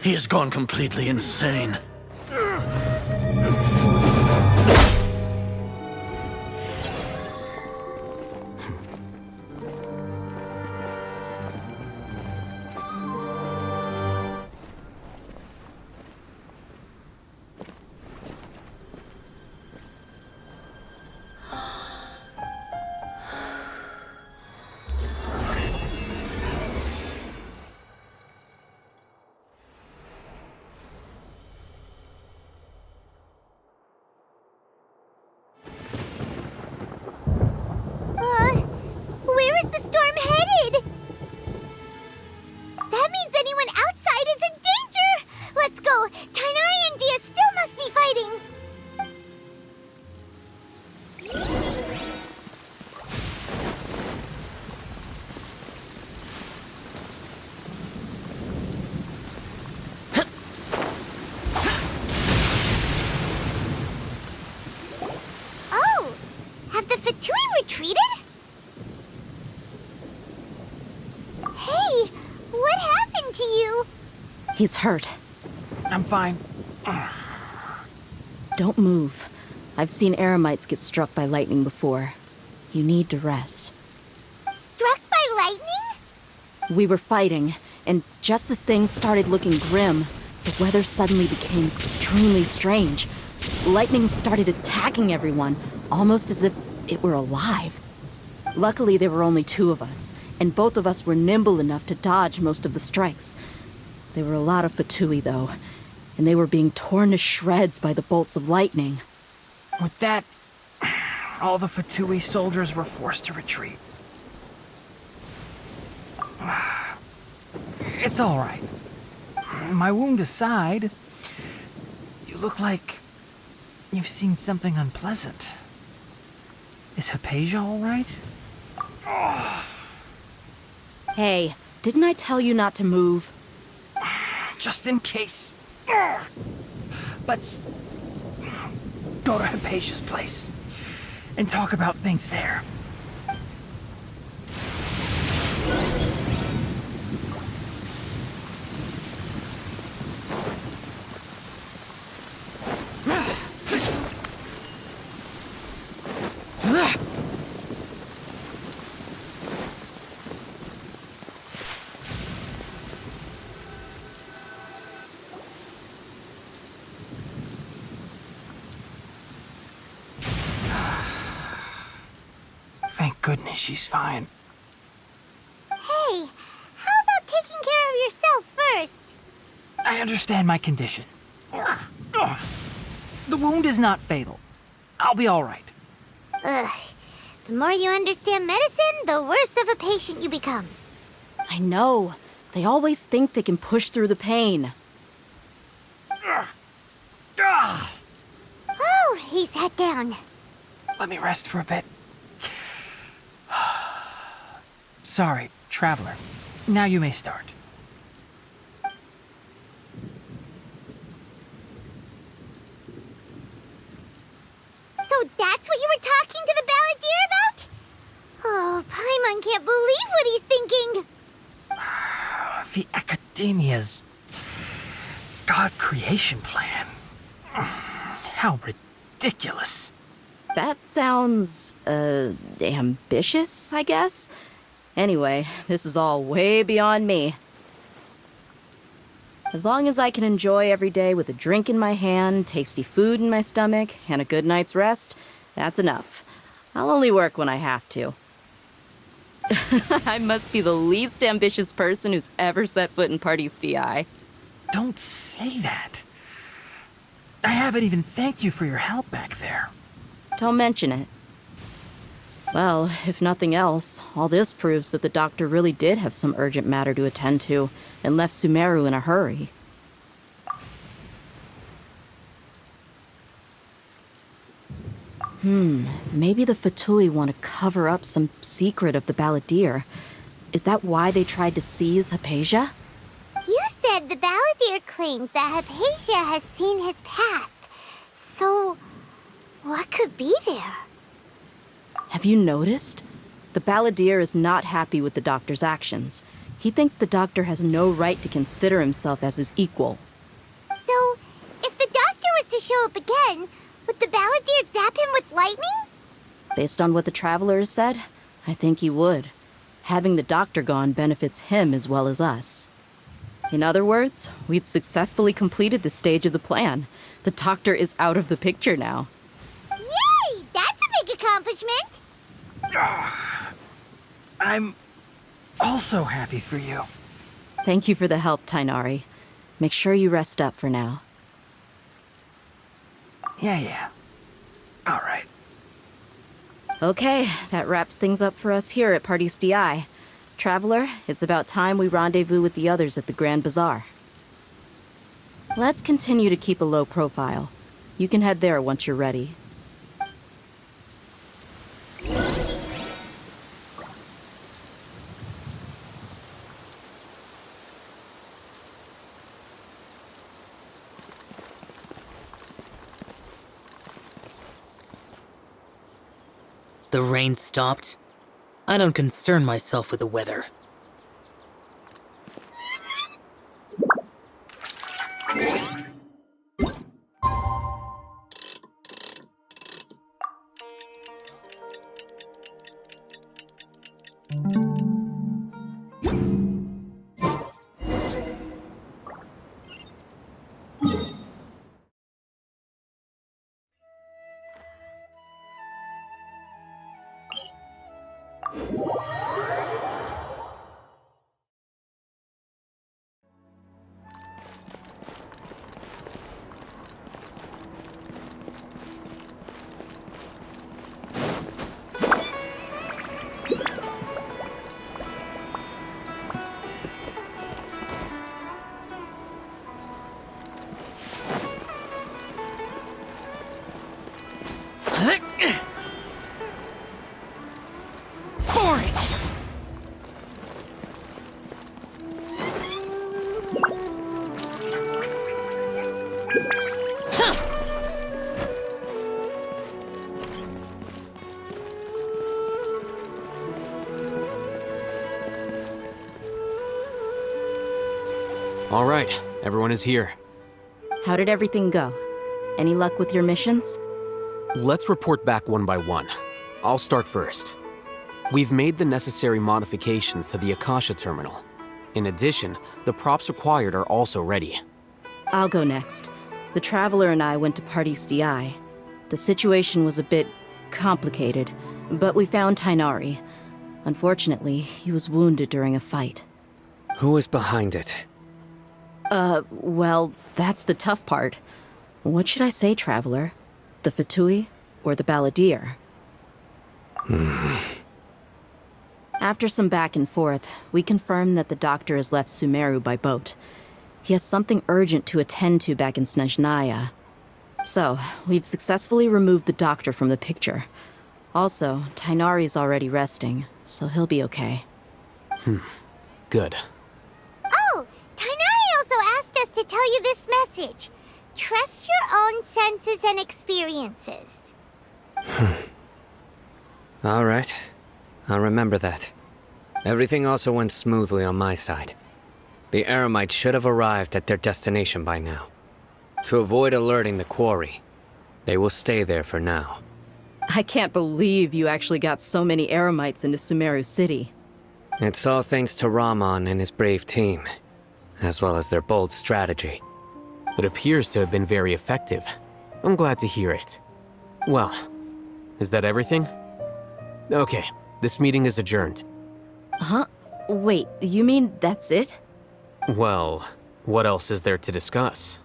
He has gone completely insane. Where is the storm headed? That means anyone outside is in danger! Let's go! Tainari and Dia still must be fighting! Oh! Have the Fatui retreated? Hey! What happened to you? He's hurt. I'm fine. Don't move. I've seen eremites get struck by lightning before. You need to rest. Struck by lightning? We were fighting, and just as things started looking grim, the weather suddenly became extremely strange. Lightning started attacking everyone, almost as if it were alive. Luckily, there were only two of us, and both of us were nimble enough to dodge most of the strikes. There were a lot of Fatui, though, and they were being torn to shreds by the bolts of lightning. With that, all the Fatui soldiers were forced to retreat. It's all right. My wound aside, you look like you've seen something unpleasant. Is Hypatia all right? Hey, didn't I tell you not to move? Just in case. Let's go to Hypatia's place and talk about things there. Thank goodness she's fine. Hey, how about taking care of yourself first? I understand my condition. The wound is not fatal. I'll be all right. Ugh. The more you understand medicine, the worse of a patient you become. I know. They always think they can push through the pain. Oh, he sat down. Let me rest for a bit. Sorry, traveler. Now you may start. So that's what you were talking to the balladeer about? Oh, Paimon can't believe what he's thinking. The Academia's God creation plan. How ridiculous. That sounds, ambitious, I guess? Anyway, this is all way beyond me. As long as I can enjoy every day with a drink in my hand, tasty food in my stomach, and a good night's rest, that's enough. I'll only work when I have to. I must be the least ambitious person who's ever set foot in Party's DI. Don't say that. I haven't even thanked you for your help back there. Don't mention it. Well, if nothing else, all this proves that the doctor really did have some urgent matter to attend to and left Sumeru in a hurry. Maybe the Fatui want to cover up some secret of the balladeer. Is that why they tried to seize Hypatia? You said the balladeer claimed that Hypatia has seen his past. So, what could be there? Have you noticed? The balladeer is not happy with the doctor's actions. He thinks the doctor has no right to consider himself as his equal. So, if the doctor was to show up again, would the balladeer zap him with lightning? Based on what the traveler has said, I think he would. Having the doctor gone benefits him as well as us. In other words, we've successfully completed this stage of the plan. The doctor is out of the picture now. Yay! That's a big accomplishment! I'm also happy for you. Thank you for the help, Tainari. Make sure you rest up for now. Yeah. All right. Okay, that wraps things up for us here at Party's DI. Traveler, it's about time we rendezvous with the others at the Grand Bazaar. Let's continue to keep a low profile. You can head there once you're ready. The rain stopped. I don't concern myself with the weather. Boring! All right, everyone is here. How did everything go? Any luck with your missions? Let's report back one by one. I'll start first. We've made the necessary modifications to the Akasha terminal. In addition, the props required are also ready. I'll go next. The Traveler and I went to Party's DI. The situation was a bit complicated, but we found Tainari. Unfortunately, he was wounded during a fight. Who is behind it? Well, that's the tough part. What should I say, Traveler? The Fatui or the Balladeer? After some back and forth, we confirmed that the doctor has left Sumeru by boat. He has something urgent to attend to back in Snezhnaya. So, we've successfully removed the doctor from the picture. Also, Tainari's already resting, so he'll be okay. Good. Oh, Tainari also asked us to tell you this message. Trust your own senses and experiences. All right. I'll remember that. Everything also went smoothly on my side. The Eremites should have arrived at their destination by now. To avoid alerting the quarry, they will stay there for now. I can't believe you actually got so many Eremites into Sumeru City. It's all thanks to Rahman and his brave team, as well as their bold strategy. It appears to have been very effective. I'm glad to hear it. Well, is that everything? Okay, this meeting is adjourned. Huh? Wait, you mean that's it? Well, what else is there to discuss?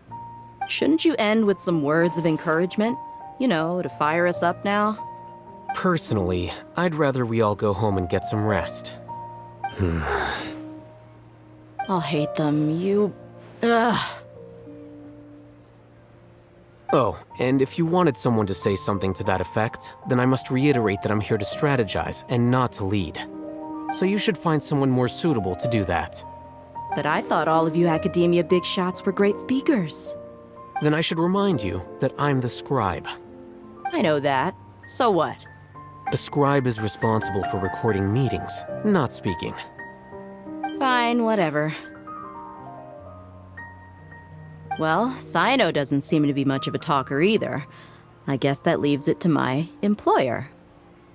Shouldn't you end with some words of encouragement? You know, to fire us up now? Personally, I'd rather we all go home and get some rest. I'll hate them, you... Ugh. Oh, and if you wanted someone to say something to that effect, then I must reiterate that I'm here to strategize and not to lead. So you should find someone more suitable to do that. But I thought all of you academia big shots were great speakers. Then I should remind you that I'm the scribe. I know that. So what? A scribe is responsible for recording meetings, not speaking. Fine, whatever. Well, Cyno doesn't seem to be much of a talker either. I guess that leaves it to my employer.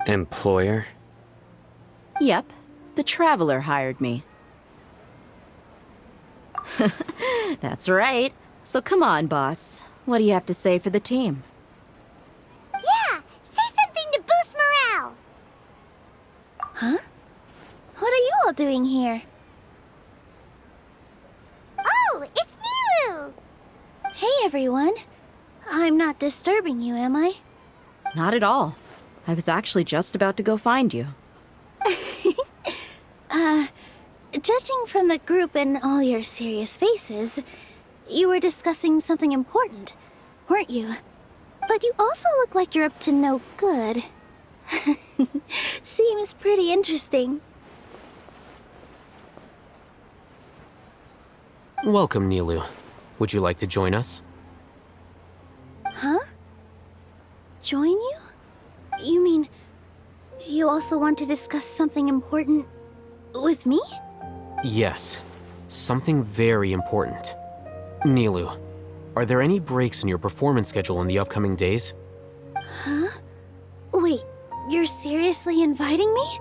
Employer? Yep, the Traveler hired me. That's right. So come on, boss. What do you have to say for the team? Yeah, say something to boost morale. Huh? What are you all doing here? Oh, it's Nilu! Hey, everyone. I'm not disturbing you, am I? Not at all. I was actually just about to go find you. Judging from the group and all your serious faces, you were discussing something important, weren't you? But you also look like you're up to no good. Seems pretty interesting. Welcome, Nilu. Would you like to join us? Huh? Join you? You mean, you also want to discuss something important with me? Yes. Something very important. Nilu, are there any breaks in your performance schedule in the upcoming days? Huh? Wait, you're seriously inviting me?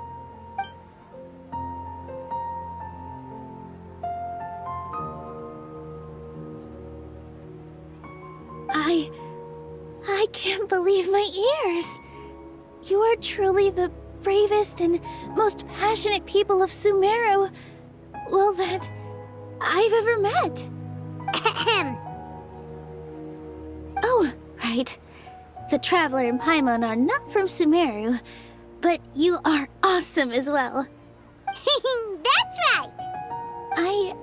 I can't believe my ears. You are truly the bravest and most passionate people of Sumeru, well, that I've ever met. Oh, right. The Traveler and Paimon are not from Sumeru, but you are awesome as well. That's right.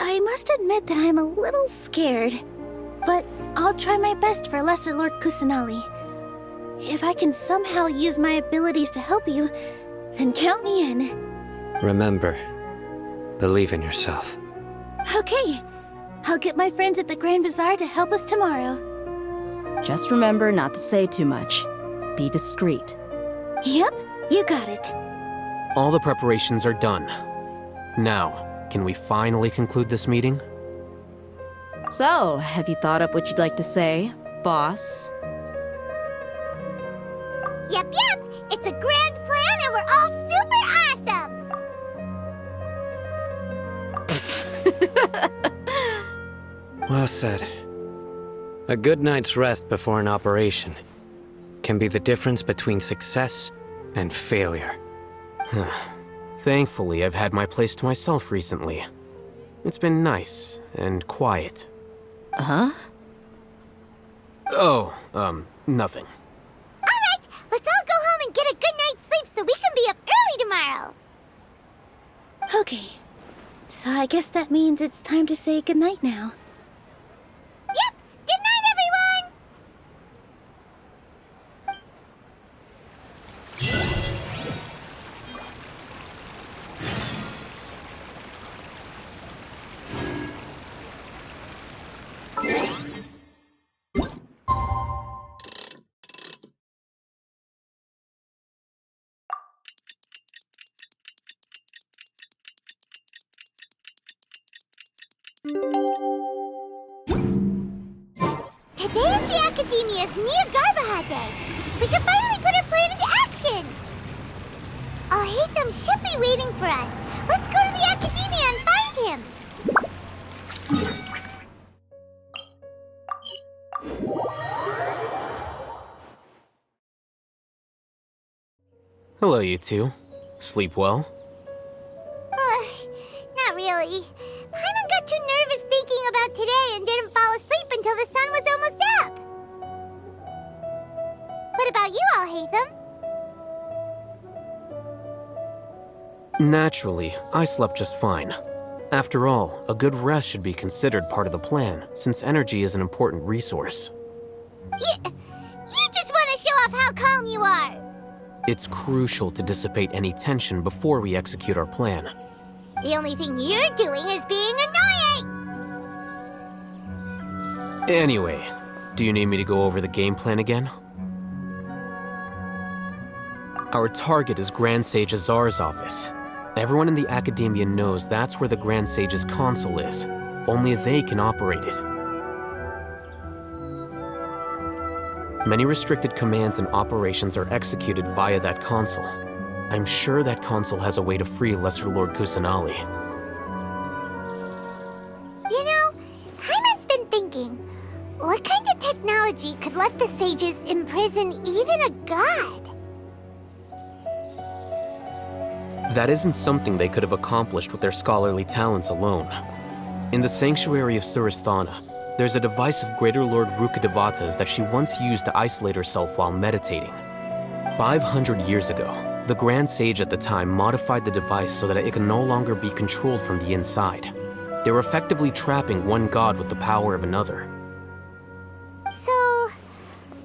I must admit that I'm a little scared, but I'll try my best for Lesser Lord Kusanali. If I can somehow use my abilities to help you, then count me in. Remember, believe in yourself. Okay. I'll get my friends at the Grand Bazaar to help us tomorrow. Just remember not to say too much. Be discreet. Yep, you got it. All the preparations are done. Now, can we finally conclude this meeting? So, have you thought up what you'd like to say, boss? Yep. It's a grand plan and we're all super awesome. Well said. A good night's rest before an operation can be the difference between success and failure. Thankfully, I've had my place to myself recently. It's been nice and quiet. Huh? Oh, nothing. Alright, let's all go home and get a good night's sleep so we can be up early tomorrow. Okay, so I guess that means it's time to say goodnight now. Yep, good night, everyone! Today is the Academia's Nia Garbaha Day. We can finally put our plan into action. Alhaitham should be waiting for us. Let's go to the Academia and find him. Hello, you two. Sleep well? Not really. Paimon got too nervous thinking about today and didn't fall asleep until the sun was almost up. What about you, Alhaitham? Naturally, I slept just fine. After all, a good rest should be considered part of the plan, since energy is an important resource. You just want to show off how calm you are. It's crucial to dissipate any tension before we execute our plan. The only thing you're doing is being annoying. Anyway, do you need me to go over the game plan again? Our target is Grand Sage Azar's office. Everyone in the Academia knows that's where the Grand Sage's console is. Only they can operate it. Many restricted commands and operations are executed via that console. I'm sure that console has a way to free Lesser Lord Kusanali. You know, Paimon's been thinking, what kind of technology could let the sages imprison even a god? That isn't something they could have accomplished with their scholarly talents alone. In the Sanctuary of Suristhana, there's a device of Greater Lord Rukkhadevata's that she once used to isolate herself while meditating. 500 years ago, the Grand Sage at the time modified the device so that it can no longer be controlled from the inside. They were effectively trapping one god with the power of another. So,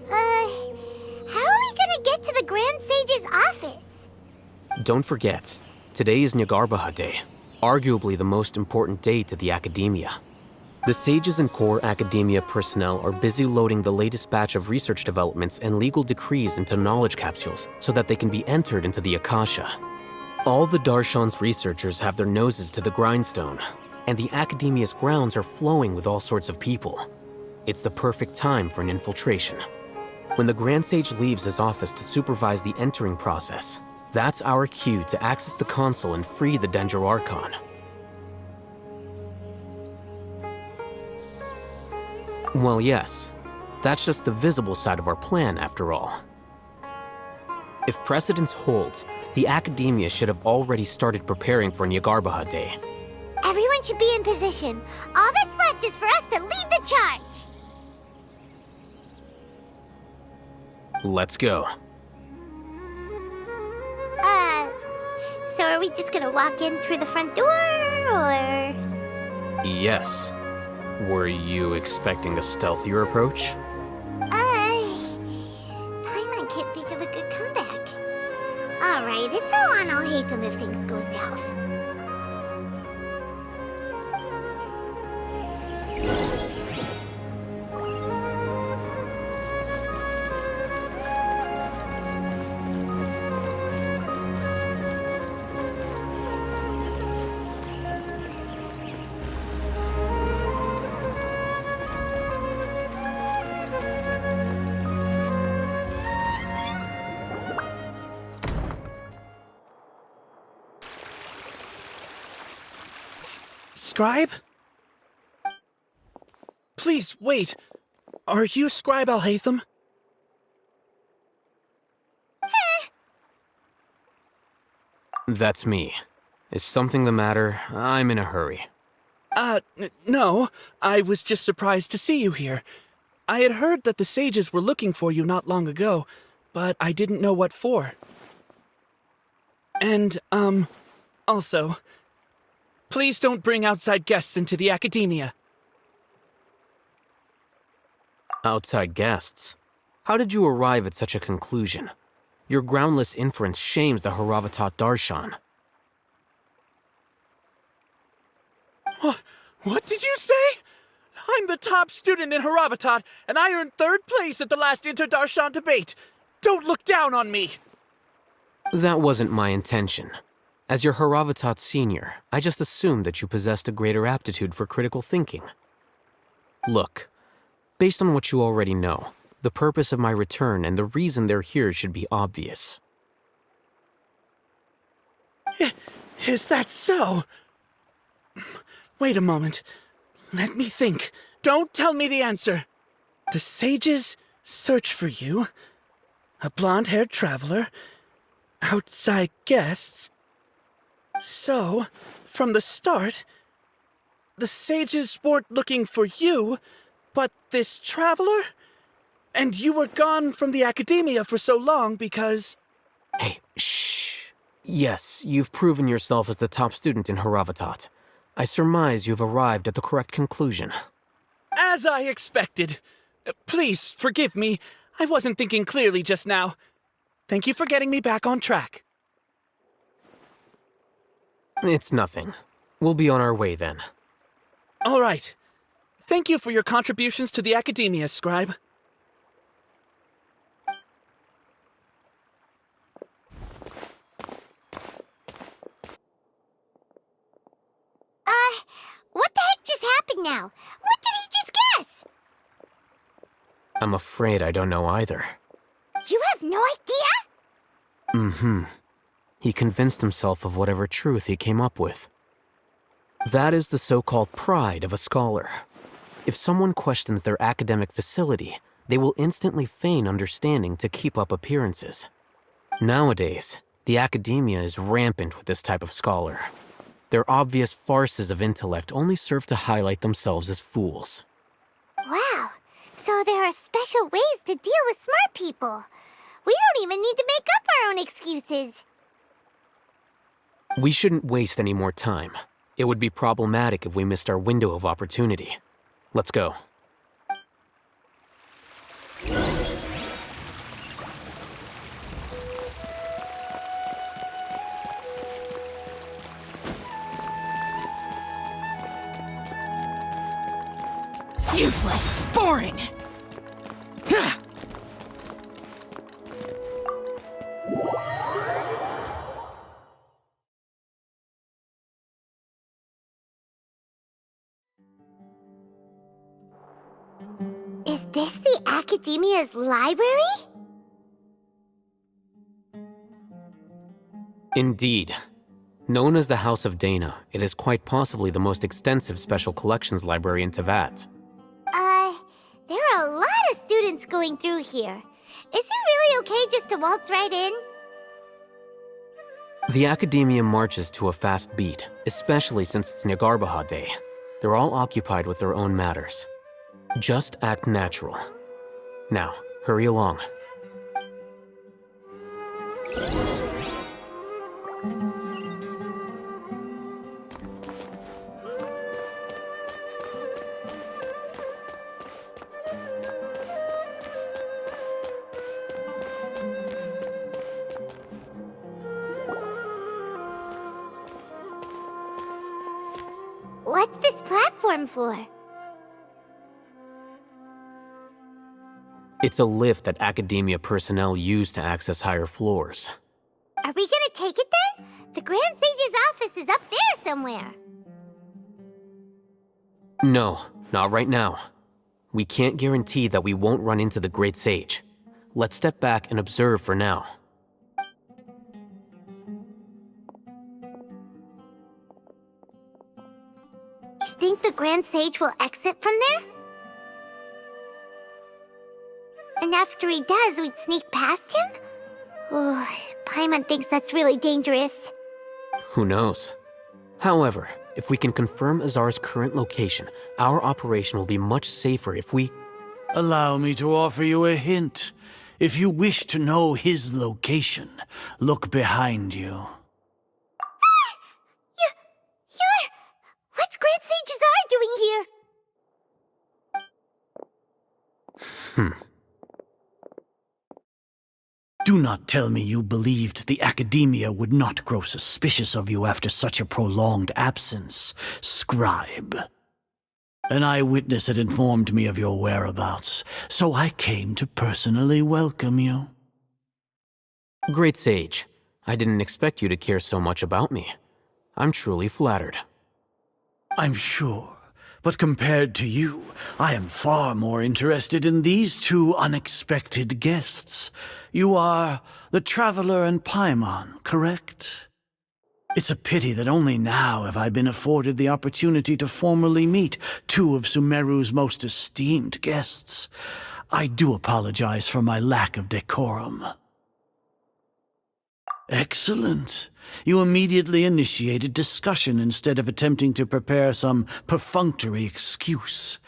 how are we gonna get to the Grand Sage's office? Don't forget, today is Nyagarbha Day, arguably the most important day to the Academia. The sages and core Academia personnel are busy loading the latest batch of research developments and legal decrees into knowledge capsules so that they can be entered into the Akasha. All the Darshan's researchers have their noses to the grindstone, and the Academia's grounds are flowing with all sorts of people. It's the perfect time for an infiltration. When the Grand Sage leaves his office to supervise the entering process, that's our cue to access the console and free the Dendro Archon. Well, yes. That's just the visible side of our plan, after all. If precedence holds, the Academia should have already started preparing for Nyagarbha Day. Everyone should be in position. All that's left is for us to lead the charge. Let's go. So are we just gonna walk in through the front door, or...? Yes. Were you expecting a stealthier approach? Paimon can't think of a good comeback. Alright, it's all on Alhaitham if things go south. Scribe? Please, wait. Are you Scribe Alhaitham? That's me. Is something the matter? I'm in a hurry. No. I was just surprised to see you here. I had heard that the sages were looking for you not long ago, but I didn't know what for. And, also, please don't bring outside guests into the Academia. Outside guests? How did you arrive at such a conclusion? Your groundless inference shames the Haravatat Darshan. What did you say? I'm the top student in Haravatat, and I earned 3rd place at the last Inter-Darshan debate. Don't look down on me! That wasn't my intention. As your Haravatat senior, I just assumed that you possessed a greater aptitude for critical thinking. Look, based on what you already know, the purpose of my return and the reason they're here should be obvious. Is that so? Wait a moment. Let me think. Don't tell me the answer. The sages search for you. A blonde-haired traveler. Outside guests. So, from the start, the sages weren't looking for you, but this traveler? And you were gone from the Academia for so long because... Hey, shh. Yes, you've proven yourself as the top student in Haravatat. I surmise you've arrived at the correct conclusion. As I expected. Please, forgive me. I wasn't thinking clearly just now. Thank you for getting me back on track. It's nothing. We'll be on our way then. All right. Thank you for your contributions to the Academia, Scribe. now. What did he just guess? I'm afraid I don't know either. You have no idea? Mm-hmm. He convinced himself of whatever truth he came up with. That is the so-called pride of a scholar. If someone questions their academic facility, they will instantly feign understanding to keep up appearances. Nowadays, the academia is rampant with this type of scholar. Their obvious farces of intellect only serve to highlight themselves as fools. Wow. So there are special ways to deal with smart people. We don't even need to make up our own excuses. We shouldn't waste any more time. It would be problematic if we missed our window of opportunity. Let's go. Useless! Boring! Is this the Academia's library? Indeed. Known as the House of Dana, it is quite possibly the most extensive special collections library in Teyvat. There are a lot of students going through here. Is it really okay just to waltz right in? The Academia marches to a fast beat, especially since it's Nyargarbaha Day. They're all occupied with their own matters. Just act natural. Now, hurry along. What's this platform for? It's a lift that Academia personnel use to access higher floors. Are we gonna take it then? The Grand Sage's office is up there somewhere. No, not right now. We can't guarantee that we won't run into the Great Sage. Let's step back and observe for now. You think the Grand Sage will exit from there? And after he does, we'd sneak past him? Oh, Paimon thinks that's really dangerous. Who knows? However, if we can confirm Azar's current location, our operation will be much safer if we... Allow me to offer you a hint. If you wish to know his location, look behind you. You're... What's Grand Sage Azar doing here? Do not tell me you believed the Academia would not grow suspicious of you after such a prolonged absence, scribe. An eyewitness had informed me of your whereabouts, so I came to personally welcome you. Great Sage, I didn't expect you to care so much about me. I'm truly flattered. I'm sure, but compared to you, I am far more interested in these two unexpected guests. You are the Traveler and Paimon, correct? It's a pity that only now have I been afforded the opportunity to formally meet two of Sumeru's most esteemed guests. I do apologize for my lack of decorum. Excellent. You immediately initiated discussion instead of attempting to prepare some perfunctory excuse.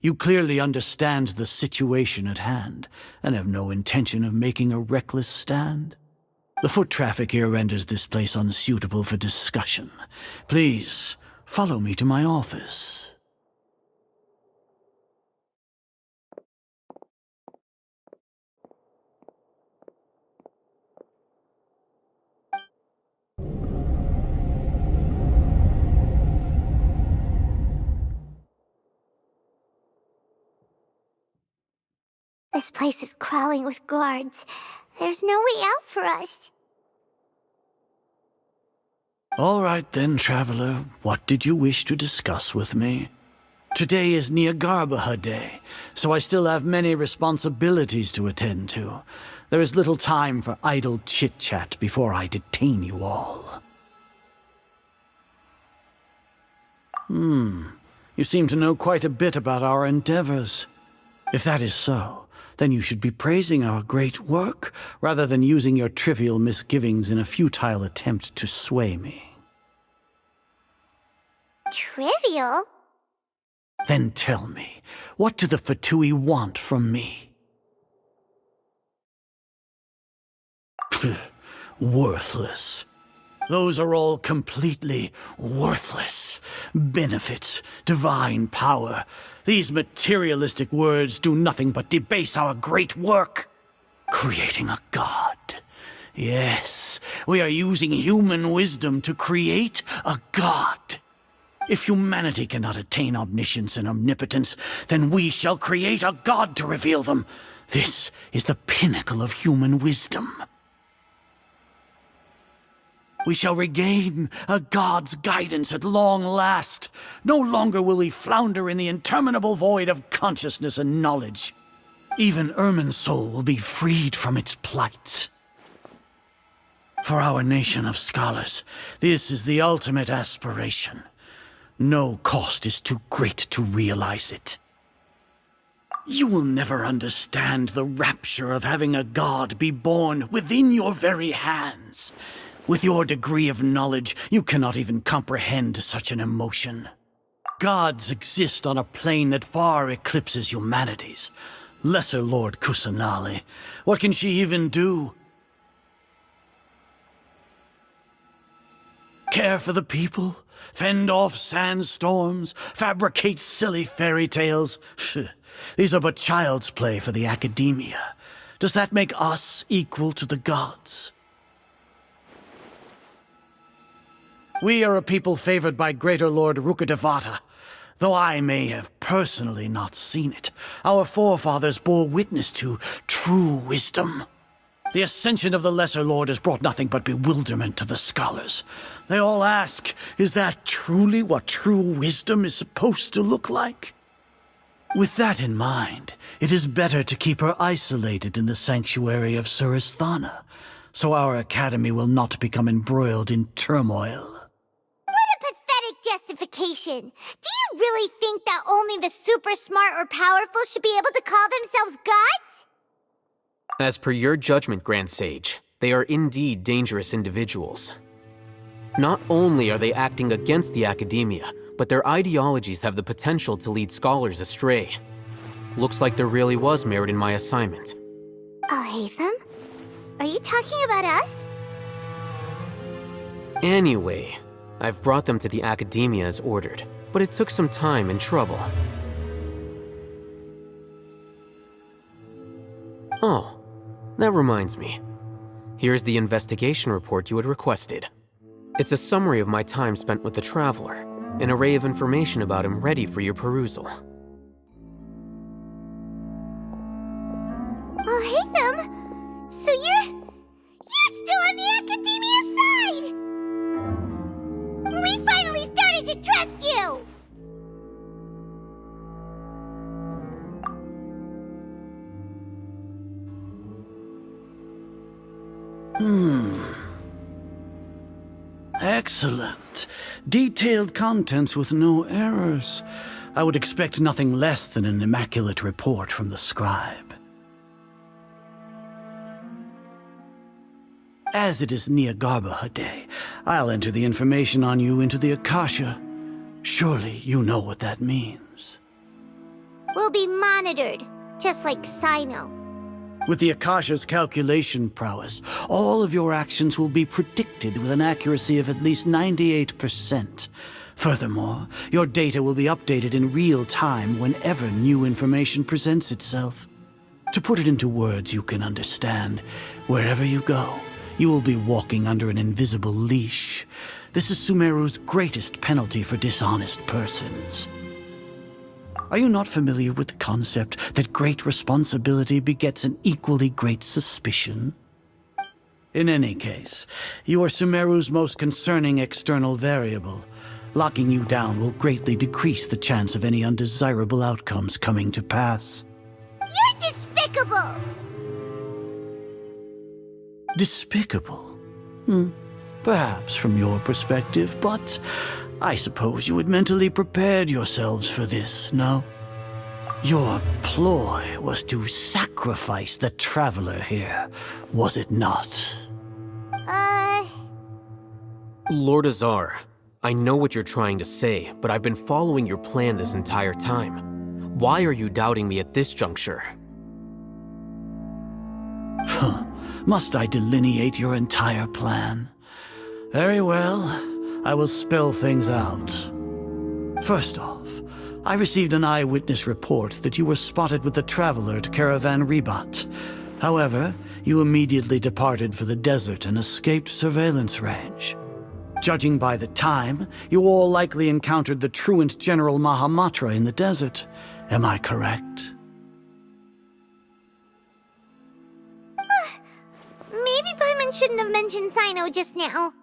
You clearly understand the situation at hand, and have no intention of making a reckless stand. The foot traffic here renders this place unsuitable for discussion. Please, follow me to my office. This place is crawling with guards. There's no way out for us. All right then, Traveler. What did you wish to discuss with me? Today is Niagarbaha Day, so I still have many responsibilities to attend to. There is little time for idle chit-chat before I detain you all. You seem to know quite a bit about our endeavors. If that is so, then you should be praising our great work, rather than using your trivial misgivings in a futile attempt to sway me. Trivial? Then tell me, what do the Fatui want from me? Worthless. Those are all completely worthless. Benefits, divine power. These materialistic words do nothing but debase our great work. Creating a god. Yes, we are using human wisdom to create a god. If humanity cannot attain omniscience and omnipotence, then we shall create a god to reveal them. This is the pinnacle of human wisdom. We shall regain a god's guidance at long last. No longer will we flounder in the interminable void of consciousness and knowledge. Even Ermin's soul will be freed from its plight. For our nation of scholars, this is the ultimate aspiration. No cost is too great to realize it. You will never understand the rapture of having a god be born within your very hands. With your degree of knowledge, you cannot even comprehend such an emotion. Gods exist on a plane that far eclipses humanity's. Lesser Lord Kusanali, what can she even do? Care for the people? Fend off sandstorms? Fabricate silly fairy tales? These are but child's play for the academia. Does that make us equal to the gods? We are a people favored by Greater Lord Rukadevata. Though I may have personally not seen it, our forefathers bore witness to true wisdom. The ascension of the Lesser Lord has brought nothing but bewilderment to the scholars. They all ask, is that truly what true wisdom is supposed to look like? With that in mind, it is better to keep her isolated in the sanctuary of Suristhana, so our academy will not become embroiled in turmoil. Justification. Do you really think that only the super smart or powerful should be able to call themselves gods? As per your judgment, Grand Sage, they are indeed dangerous individuals. Not only are they acting against the academia, but their ideologies have the potential to lead scholars astray. Looks like there really was merit in my assignment. Oh, Hatham? Are you talking about us? Anyway, I've brought them to the academia as ordered, but it took some time and trouble. Oh, that reminds me. Here's the investigation report you had requested. It's a summary of my time spent with the Traveler, an array of information about him ready for your perusal. Oh, Hatham! So you're still on the academia side! We finally started to trust you! Excellent. Detailed contents with no errors. I would expect nothing less than an immaculate report from the scribe. As it is Niagarbaha Day, I'll enter the information on you into the Akasha. Surely you know what that means. We'll be monitored, just like Sino. With the Akasha's calculation prowess, all of your actions will be predicted with an accuracy of at least 98%. Furthermore, your data will be updated in real time whenever new information presents itself. To put it into words you can understand, wherever you go, you will be walking under an invisible leash. This is Sumeru's greatest penalty for dishonest persons. Are you not familiar with the concept that great responsibility begets an equally great suspicion? In any case, you are Sumeru's most concerning external variable. Locking you down will greatly decrease the chance of any undesirable outcomes coming to pass. You're despicable! Despicable? Perhaps from your perspective, but I suppose you had mentally prepared yourselves for this, no? Your ploy was to sacrifice the traveler here, was it not? Lord Azar, I know what you're trying to say, but I've been following your plan this entire time. Why are you doubting me at this juncture? Must I delineate your entire plan? Very well, I will spell things out. First off, I received an eyewitness report that you were spotted with the traveler at Caravan Ribat. However, you immediately departed for the desert and escaped surveillance range. Judging by the time, you all likely encountered the truant General Mahamatra in the desert. Am I correct? Maybe Paimon shouldn't have mentioned Sino just now.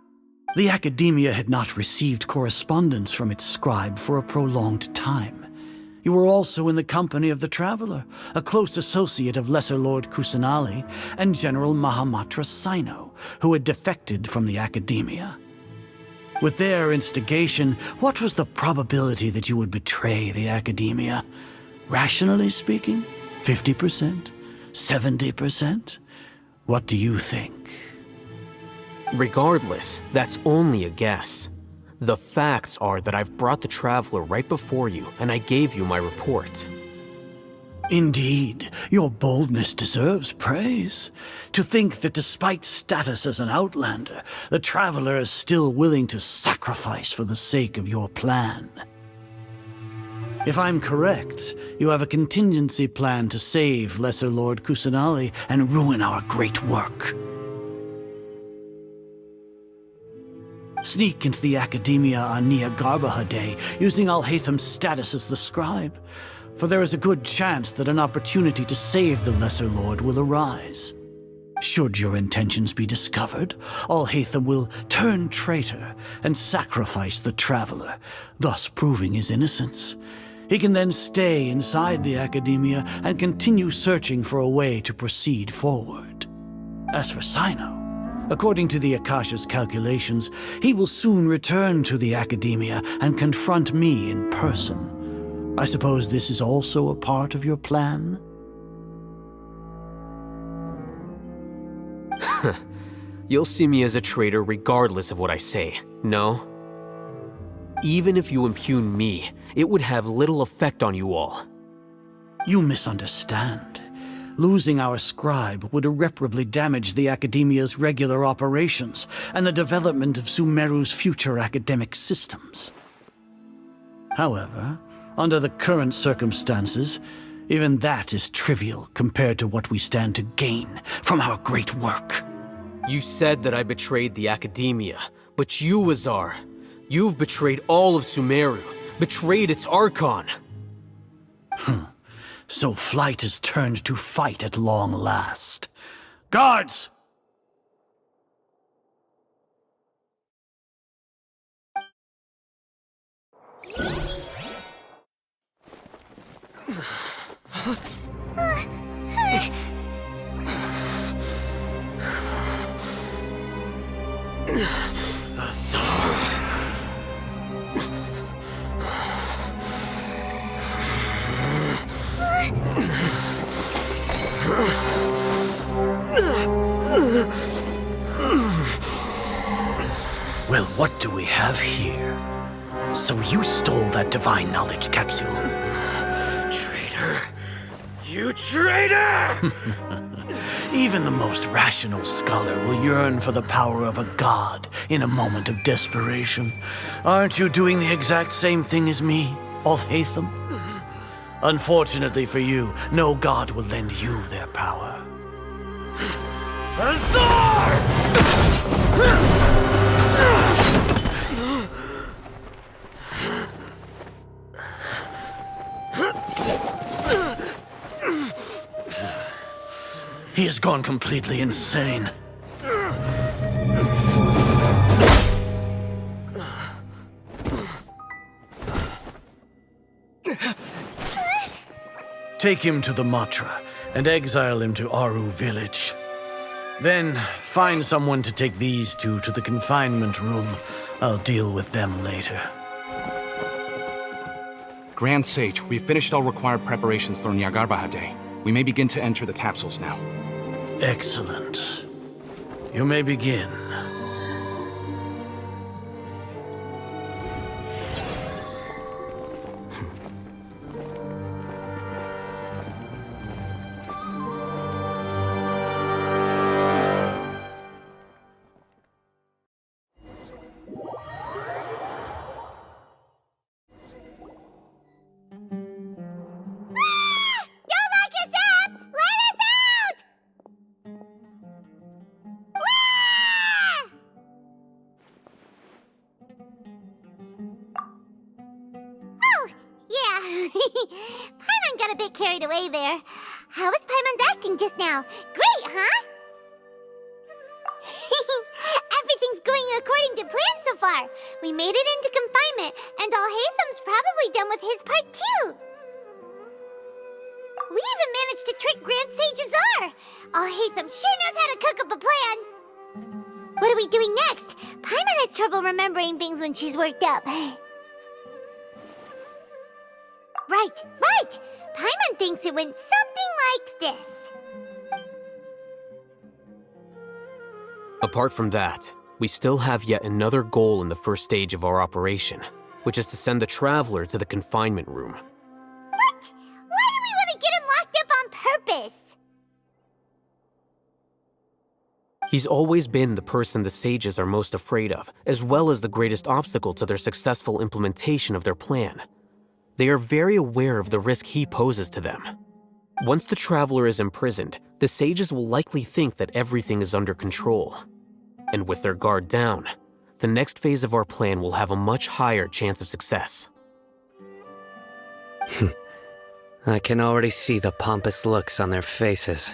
The Academia had not received correspondence from its scribe for a prolonged time. You were also in the company of the Traveler, a close associate of Lesser Lord Kusanali and General Mahamatra Sino, who had defected from the Academia. With their instigation, what was the probability that you would betray the Academia? Rationally speaking, 50%? 70%? What do you think? Regardless, that's only a guess. The facts are that I've brought the Traveler right before you, and I gave you my report. Indeed, your boldness deserves praise. To think that despite status as an outlander, the Traveler is still willing to sacrifice for the sake of your plan. If I'm correct, you have a contingency plan to save Lesser Lord Kusanali and ruin our great work. Sneak into the Academia on Niagarbaha Day, using Alhaitham's status as the scribe, for there is a good chance that an opportunity to save the Lesser Lord will arise. Should your intentions be discovered, Alhaitham will turn traitor and sacrifice the Traveler, thus proving his innocence. He can then stay inside the Academia and continue searching for a way to proceed forward. As for Sino, according to the Akasha's calculations, he will soon return to the Academia and confront me in person. I suppose this is also a part of your plan? You'll see me as a traitor regardless of what I say, no? Even if you impugn me, it would have little effect on you all. You misunderstand. Losing our scribe would irreparably damage the Academia's regular operations and the development of Sumeru's future academic systems. However, under the current circumstances, even that is trivial compared to what we stand to gain from our great work. You said that I betrayed the Academia, but you, Azar, you've betrayed all of Sumeru, betrayed its Archon. So flight has turned to fight at long last. Guards! Well, what do we have here? So you stole that divine knowledge capsule. Traitor! You traitor! Even the most rational scholar will yearn for the power of a god in a moment of desperation. Aren't you doing the exact same thing as me, Alhaitham? Unfortunately for you, no god will lend you their power. Azar! He has gone completely insane. Take him to the Matra and exile him to Aru village. Then find someone to take these two to the confinement room. I'll deal with them later. Grand Sage, we've finished all required preparations for Nyagarbahar Day. We may begin to enter the capsules now. Excellent. You may begin. Don't lock us up! Let us out! Oh, yeah. Paimon got a bit carried away there. How was Paimon acting just now? Great, huh? Everything's going according to plan so far. We made it into confinement, and Alhaitham's probably done with his part too. We even managed to trick Grand Sage Azar. Alhaitham sure knows how to cook up a plan. What are we doing next? Paimon has trouble remembering things when she's worked up. Right. Paimon thinks it went something like this. Apart from that, we still have yet another goal in the first stage of our operation, which is to send the Traveler to the confinement room. What? Why do we want to get him locked up on purpose? He's always been the person the sages are most afraid of, as well as the greatest obstacle to their successful implementation of their plan. They are very aware of the risk he poses to them. Once the Traveler is imprisoned, the sages will likely think that everything is under control. And with their guard down, the next phase of our plan will have a much higher chance of success. I can already see the pompous looks on their faces.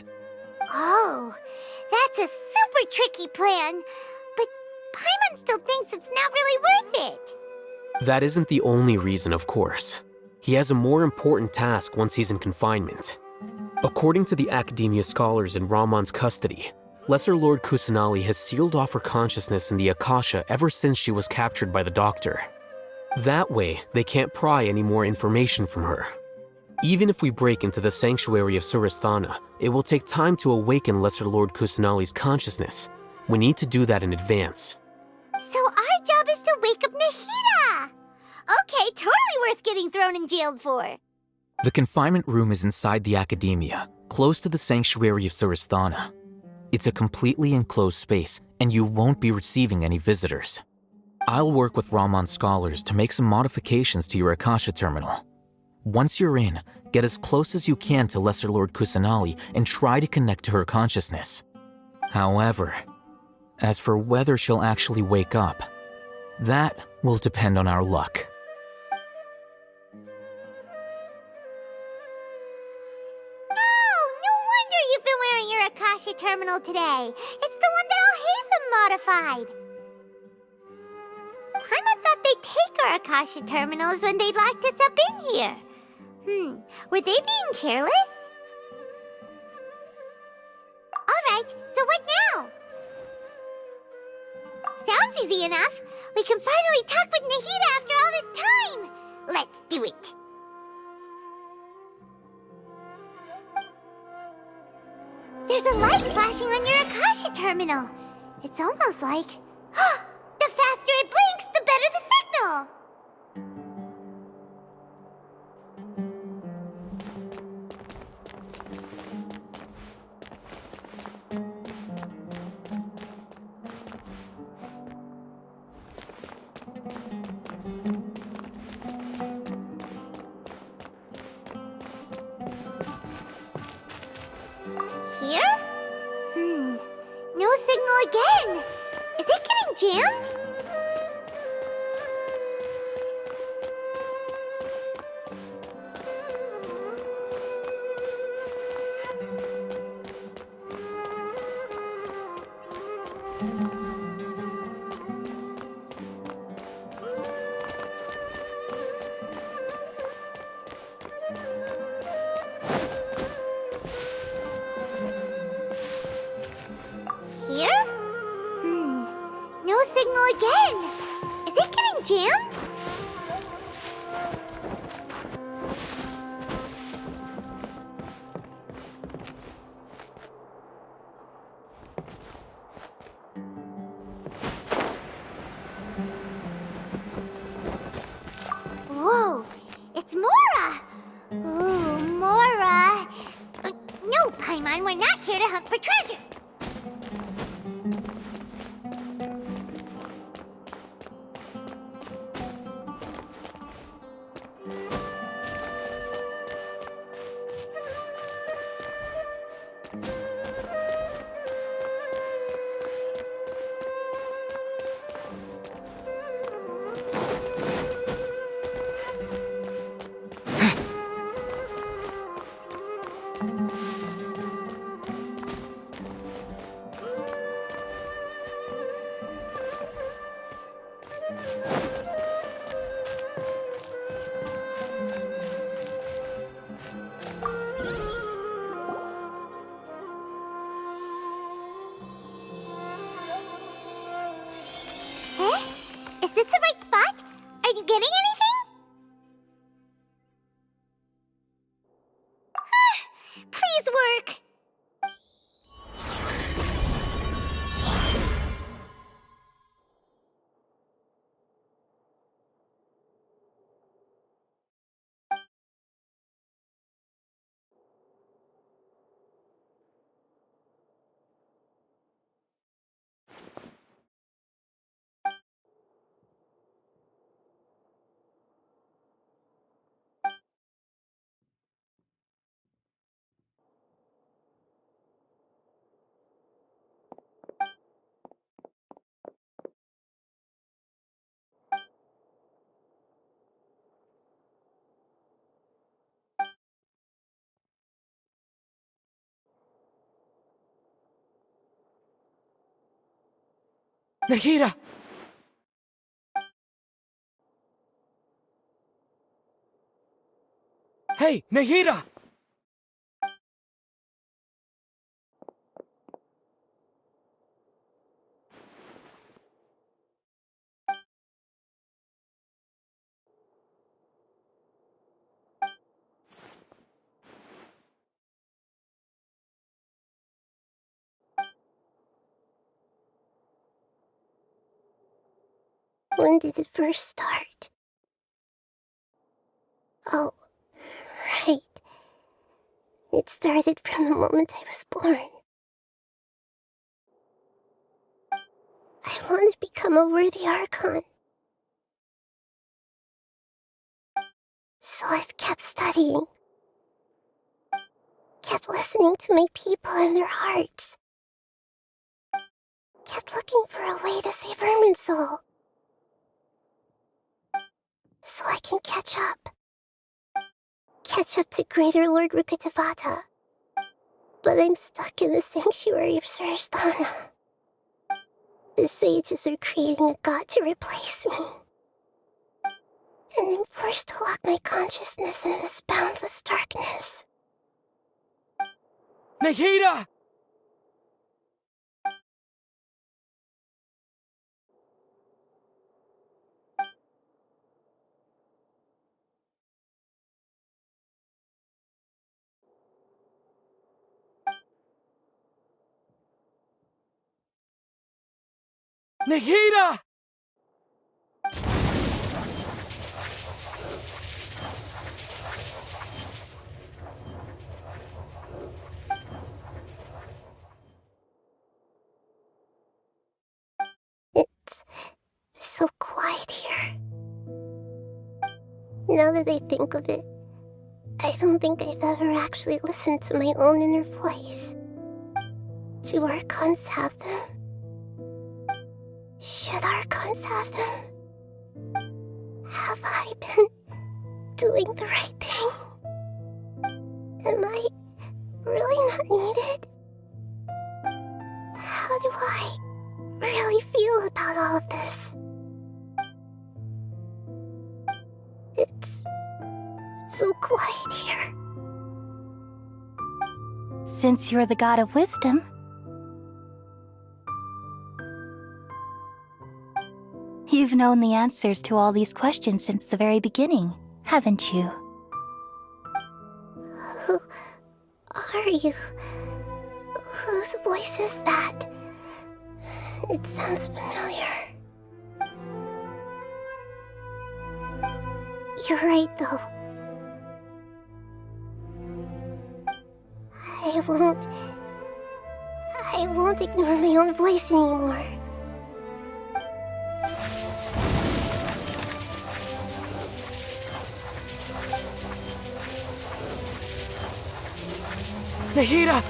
Oh, that's a super tricky plan. But Paimon still thinks it's not really worth it. That isn't the only reason, of course. He has a more important task once he's in confinement. According to the Academia scholars in Ramon's custody, Lesser Lord Kusanali has sealed off her consciousness in the Akasha ever since she was captured by the Doctor. That way, they can't pry any more information from her. Even if we break into the sanctuary of Suristhana, it will take time to awaken Lesser Lord Kusanali's consciousness. We need to do that in advance. So our job is to wake up Nahida! Okay, totally worth getting thrown and jailed for. The confinement room is inside the Academia, close to the sanctuary of Suristhana. It's a completely enclosed space, and you won't be receiving any visitors. I'll work with Ramon's scholars to make some modifications to your Akasha terminal. Once you're in, get as close as you can to Lesser Lord Kusanali and try to connect to her consciousness. However, as for whether she'll actually wake up, that will depend on our luck. Akasha terminal today. It's the one that Alhaitham modified. Paimon thought they'd take our Akasha terminals when they locked us up in here. Were they being careless? Alright, so what now? Sounds easy enough. We can finally talk with Nahida after all this time. Let's do it. There's a light flashing on your Akasha terminal. It's almost like... the faster it blinks, the better the signal! Here? No signal again. Is it getting jammed? signal again. Is it getting jammed? Whoa, it's Mora! Ooh, Mora! No, Paimon, we're not here to hunt for treasure. Is this the right spot? Are you getting anything? Please work. Nahida! Hey, Nahida! When did it first start? Oh, right. It started from the moment I was born. I want to become a worthy Archon. So I've kept studying. Kept listening to my people and their hearts. Kept looking for a way to save Irminsul. So I can catch up. Catch up to Greater Lord Rukkhadevata. But I'm stuck in the sanctuary of Surasthana. The sages are creating a god to replace me. And I'm forced to lock my consciousness in this boundless darkness. Nahida! Nahida! It's so quiet here. Now that I think of it, I don't think I've ever actually listened to my own inner voice. Do Archons have them? Should Archons have them? Have I been doing the right thing? Am I really not needed? How do I really feel about all of this? It's so quiet here. Since you're the god of wisdom, You've known the answers to all these questions since the very beginning, haven't you? Who are you? Whose voice is that? It sounds familiar. You're right, though. I won't ignore my own voice anymore. Nahida!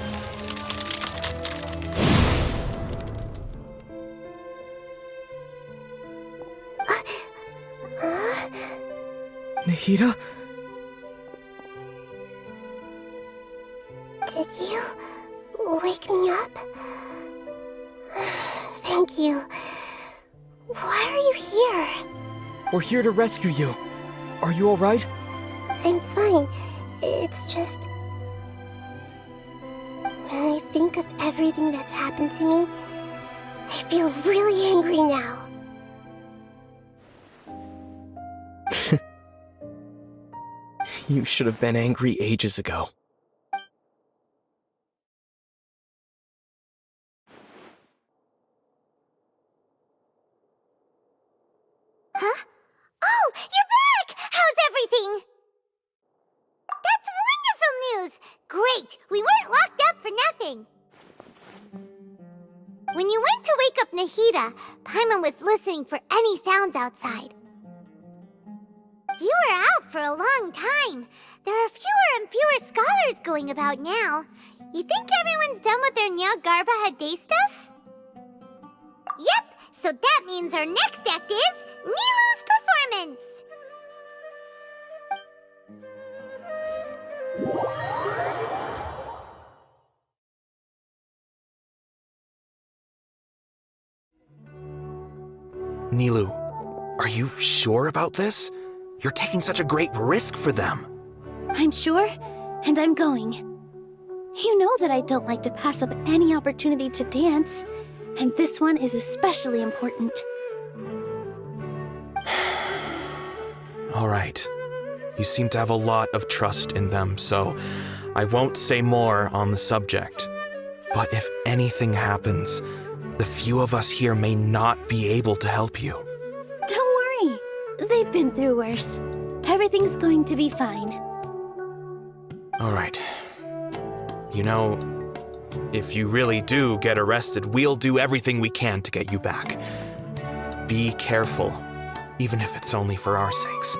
Nahida? Did you wake me up? Thank you. Why are you here? We're here to rescue you. Are you alright? I'm fine. It's just... when I think of everything that's happened to me, I feel really angry now. You should have been angry ages ago. Huh? Oh, you're back! How's everything? That's wonderful news! Great! We weren't locked up for nothing! When you went to wake up Nahida, Paimon was listening for any sounds outside. You were out for a long time. There are fewer and fewer scholars going about now. You think everyone's done with their Nyagarbha Day stuff? Yep, so that means our next act is Nilu's performance! Nilu, are you sure about this? You're taking such a great risk for them. I'm sure, and I'm going. You know that I don't like to pass up any opportunity to dance, and this one is especially important. All right. You seem to have a lot of trust in them, so I won't say more on the subject. But if anything happens, the few of us here may not be able to help you. Don't worry. They've been through worse. Everything's going to be fine. All right. You know, if you really do get arrested, we'll do everything we can to get you back. Be careful, even if it's only for our sakes.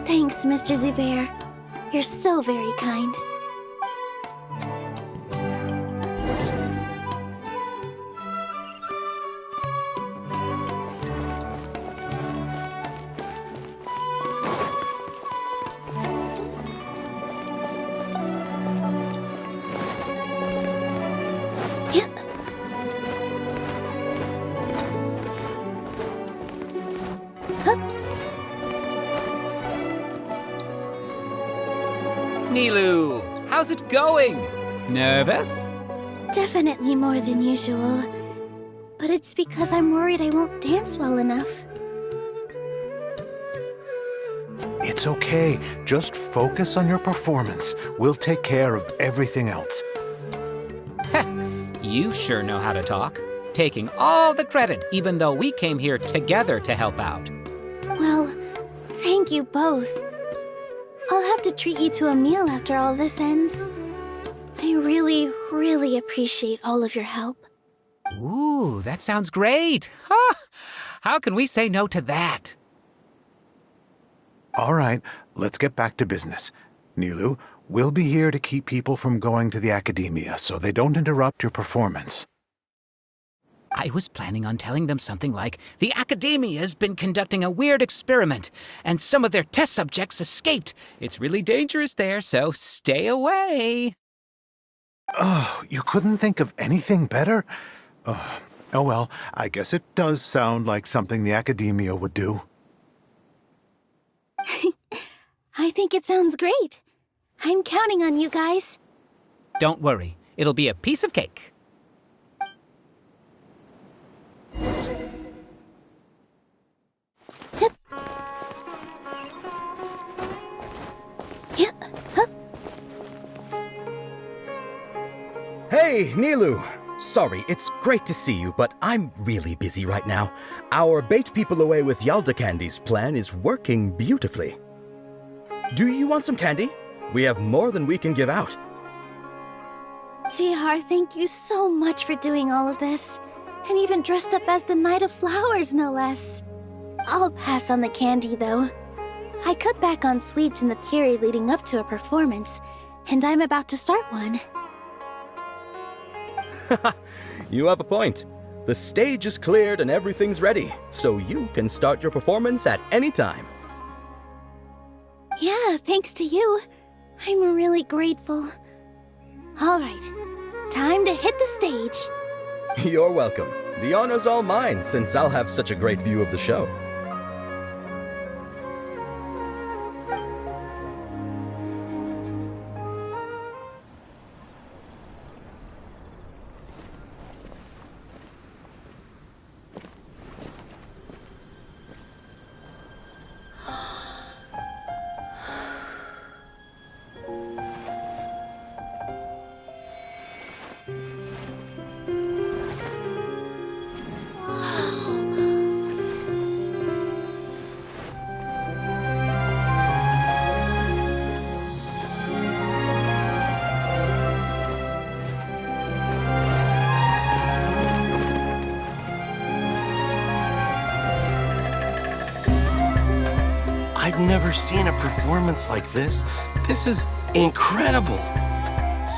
Thanks, Mr. Zubair. You're so very kind. Nilu, how's it going? Nervous? Definitely more than usual. But it's because I'm worried I won't dance well enough. It's okay. Just focus on your performance. We'll take care of everything else. You sure know how to talk. Taking all the credit, even though we came here together to help out. Well, thank you both. I'll have to treat you to a meal after all this ends. I really appreciate all of your help. Ooh, that sounds great. Huh? How can we say no to that? All right, let's get back to business. Nilu, we'll be here to keep people from going to the academia so they don't interrupt your performance. I was planning on telling them something like, the Academia's been conducting a weird experiment, and some of their test subjects escaped. It's really dangerous there, so stay away. Oh, you couldn't think of anything better? Oh well, I guess it does sound like something the Academia would do. I think it sounds great. I'm counting on you guys. Don't worry, it'll be a piece of cake. Hey, Nilu! Sorry, it's great to see you, but I'm really busy right now. Our Bait People Away with Yalda Candies plan is working beautifully. Do you want some candy? We have more than we can give out. Vihar, thank you so much for doing all of this. And even dressed up as the Knight of Flowers, no less. I'll pass on the candy, though. I cut back on sweets in the period leading up to a performance, and I'm about to start one. You have a point. The stage is cleared and everything's ready, so you can start your performance at any time. Yeah, thanks to you. I'm really grateful. All right, time to hit the stage. You're welcome. The honor's all mine, since I'll have such a great view of the show. I've never seen a performance like this. This is incredible.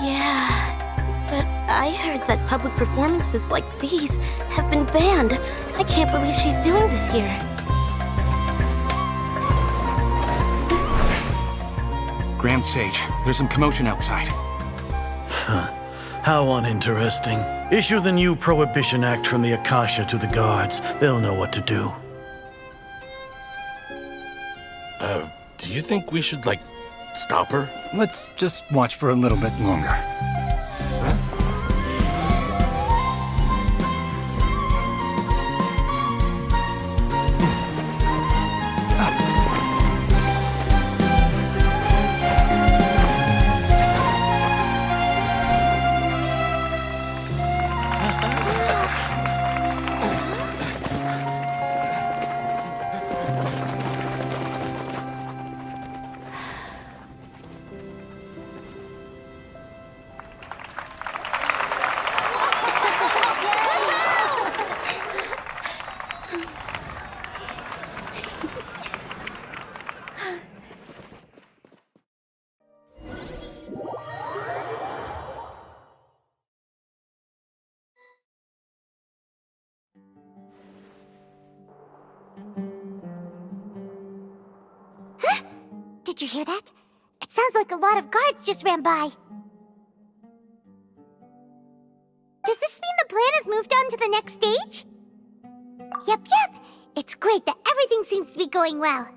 Yeah, but I heard that public performances like these have been banned. I can't believe she's doing this here. Grand Sage, there's some commotion outside. How uninteresting. Issue the new Prohibition Act from the Akasha to the guards. They'll know what to do. Do you think we should, stop her? Let's just watch for a little bit longer. Did you hear that? It sounds like a lot of guards just ran by. Does this mean the plan has moved on to the next stage? Yep. It's great that everything seems to be going well.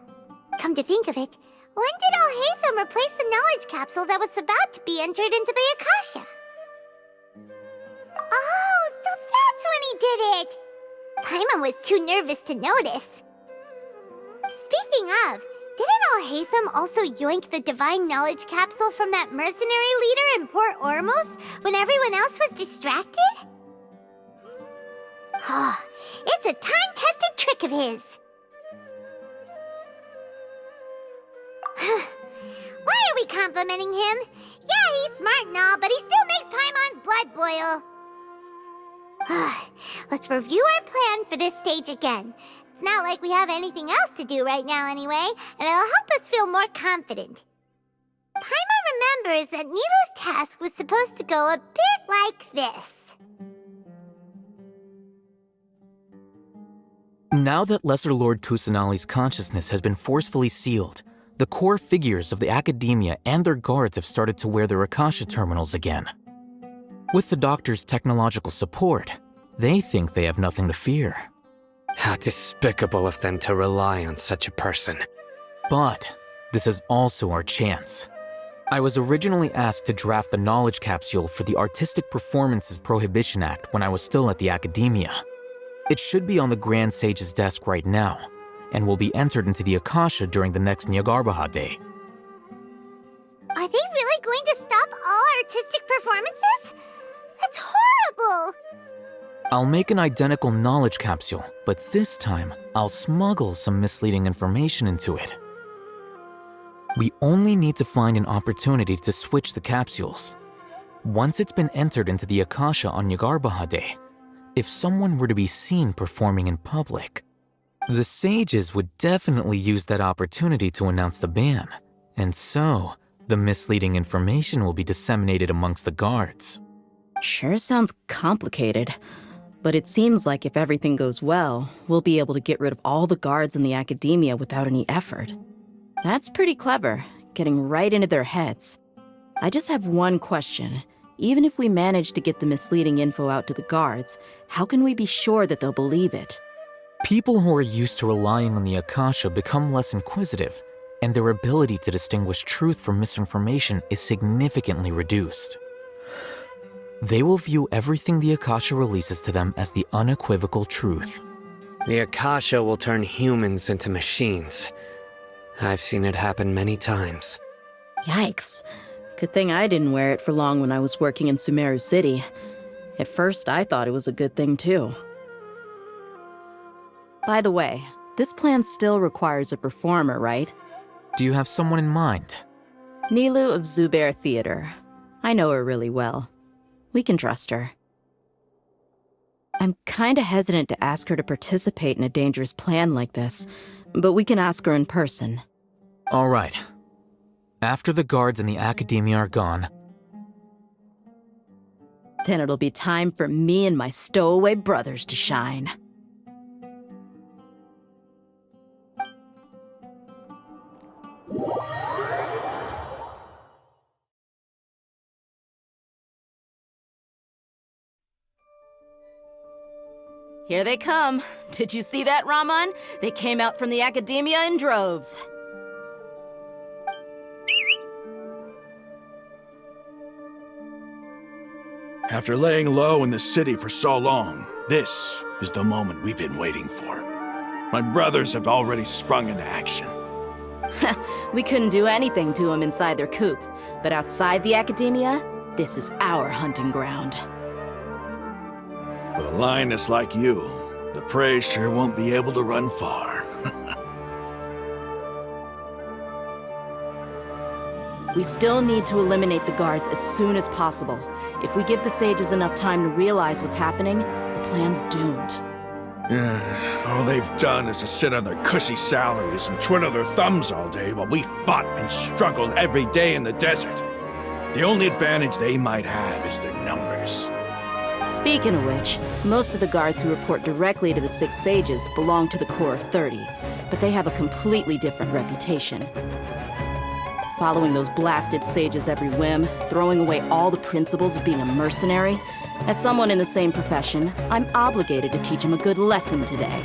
Come to think of it, when did Alhaitham replace the knowledge capsule that was about to be entered into the Akasha? Oh, so that's when he did it! Paimon was too nervous to notice. Speaking of, didn't Alhaitham also yoink the divine knowledge capsule from that mercenary leader in Port Ormos when everyone else was distracted? Oh, it's a time-tested trick of his. Why are we complimenting him? Yeah, he's smart and all, but he still makes Paimon's blood boil. Let's review our plan for this stage again. It's not like we have anything else to do right now anyway, and it'll help us feel more confident. Paimon remembers that Nilu's task was supposed to go a bit like this. Now that Lesser Lord Kusanali's consciousness has been forcefully sealed, the core figures of the Academia and their guards have started to wear their Akasha terminals again. With the Doctor's technological support, they think they have nothing to fear. How despicable of them to rely on such a person. But this is also our chance. I was originally asked to draft the knowledge capsule for the Artistic Performances Prohibition Act when I was still at the Academia. It should be on the Grand Sage's desk right now, and will be entered into the Akasha during the next Nyagarbaha Day. Are they really going to stop all artistic performances? That incredible! I'll make an identical knowledge capsule, but this time, I'll smuggle some misleading information into it. We only need to find an opportunity to switch the capsules. Once it's been entered into the Akasha on Yagarbahade, if someone were to be seen performing in public, the sages would definitely use that opportunity to announce the ban, and so the misleading information will be disseminated amongst the guards. Sure sounds complicated, but it seems like if everything goes well, we'll be able to get rid of all the guards in the academia without any effort. That's pretty clever, getting right into their heads. I just have one question. Even if we manage to get the misleading info out to the guards, how can we be sure that they'll believe it? People who are used to relying on the Akasha become less inquisitive, and their ability to distinguish truth from misinformation is significantly reduced. They will view everything the Akasha releases to them as the unequivocal truth. The Akasha will turn humans into machines. I've seen it happen many times. Yikes. Good thing I didn't wear it for long when I was working in Sumeru City. At first, I thought it was a good thing too. By the way, this plan still requires a performer, right? Do you have someone in mind? Nilu of Zubair Theater. I know her really well. We can trust her. I'm kinda hesitant to ask her to participate in a dangerous plan like this, but we can ask her in person. All right. After the guards in the academia are gone, then it'll be time for me and my stowaway brothers to shine. Here they come. Did you see that, Raman? They came out from the academia in droves. After laying low in the city for so long, this is the moment we've been waiting for. My brothers have already sprung into action. We couldn't do anything to them inside their coop, but outside the academia, this is our hunting ground. With a lioness like you, the prey sure won't be able to run far. We still need to eliminate the guards as soon as possible. If we give the sages enough time to realize what's happening, the plan's doomed. All they've done is to sit on their cushy salaries and twiddle their thumbs all day while we fought and struggled every day in the desert. The only advantage they might have is their numbers. Speaking of which, most of the guards who report directly to the 6 sages belong to the Corps of 30, but they have a completely different reputation. Following those blasted sages every whim, throwing away all the principles of being a mercenary. As someone in the same profession, I'm obligated to teach them a good lesson today.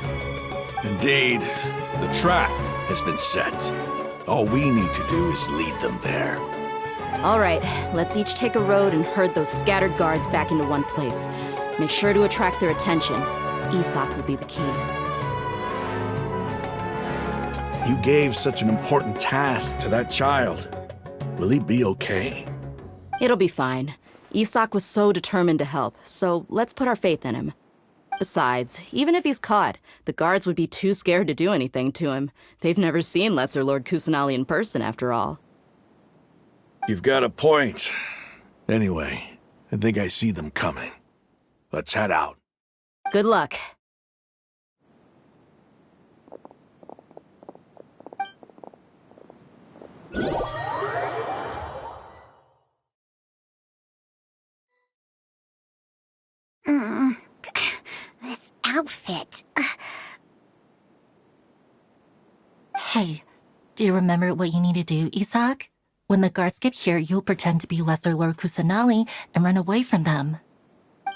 Indeed, the trap has been set. All we need to do is lead them there. All right, let's each take a road and herd those scattered guards back into one place. Make sure to attract their attention. Isak will be the key. You gave such an important task to that child. Will he be okay? It'll be fine. Isak was so determined to help, so let's put our faith in him. Besides, even if he's caught, the guards would be too scared to do anything to him. They've never seen Lesser Lord Kusanali in person, after all. You've got a point. Anyway, I think I see them coming. Let's head out. Good luck. This outfit. Hey, do you remember what you need to do, Isak? When the guards get here, you'll pretend to be Lesser Lord Kusanali and run away from them.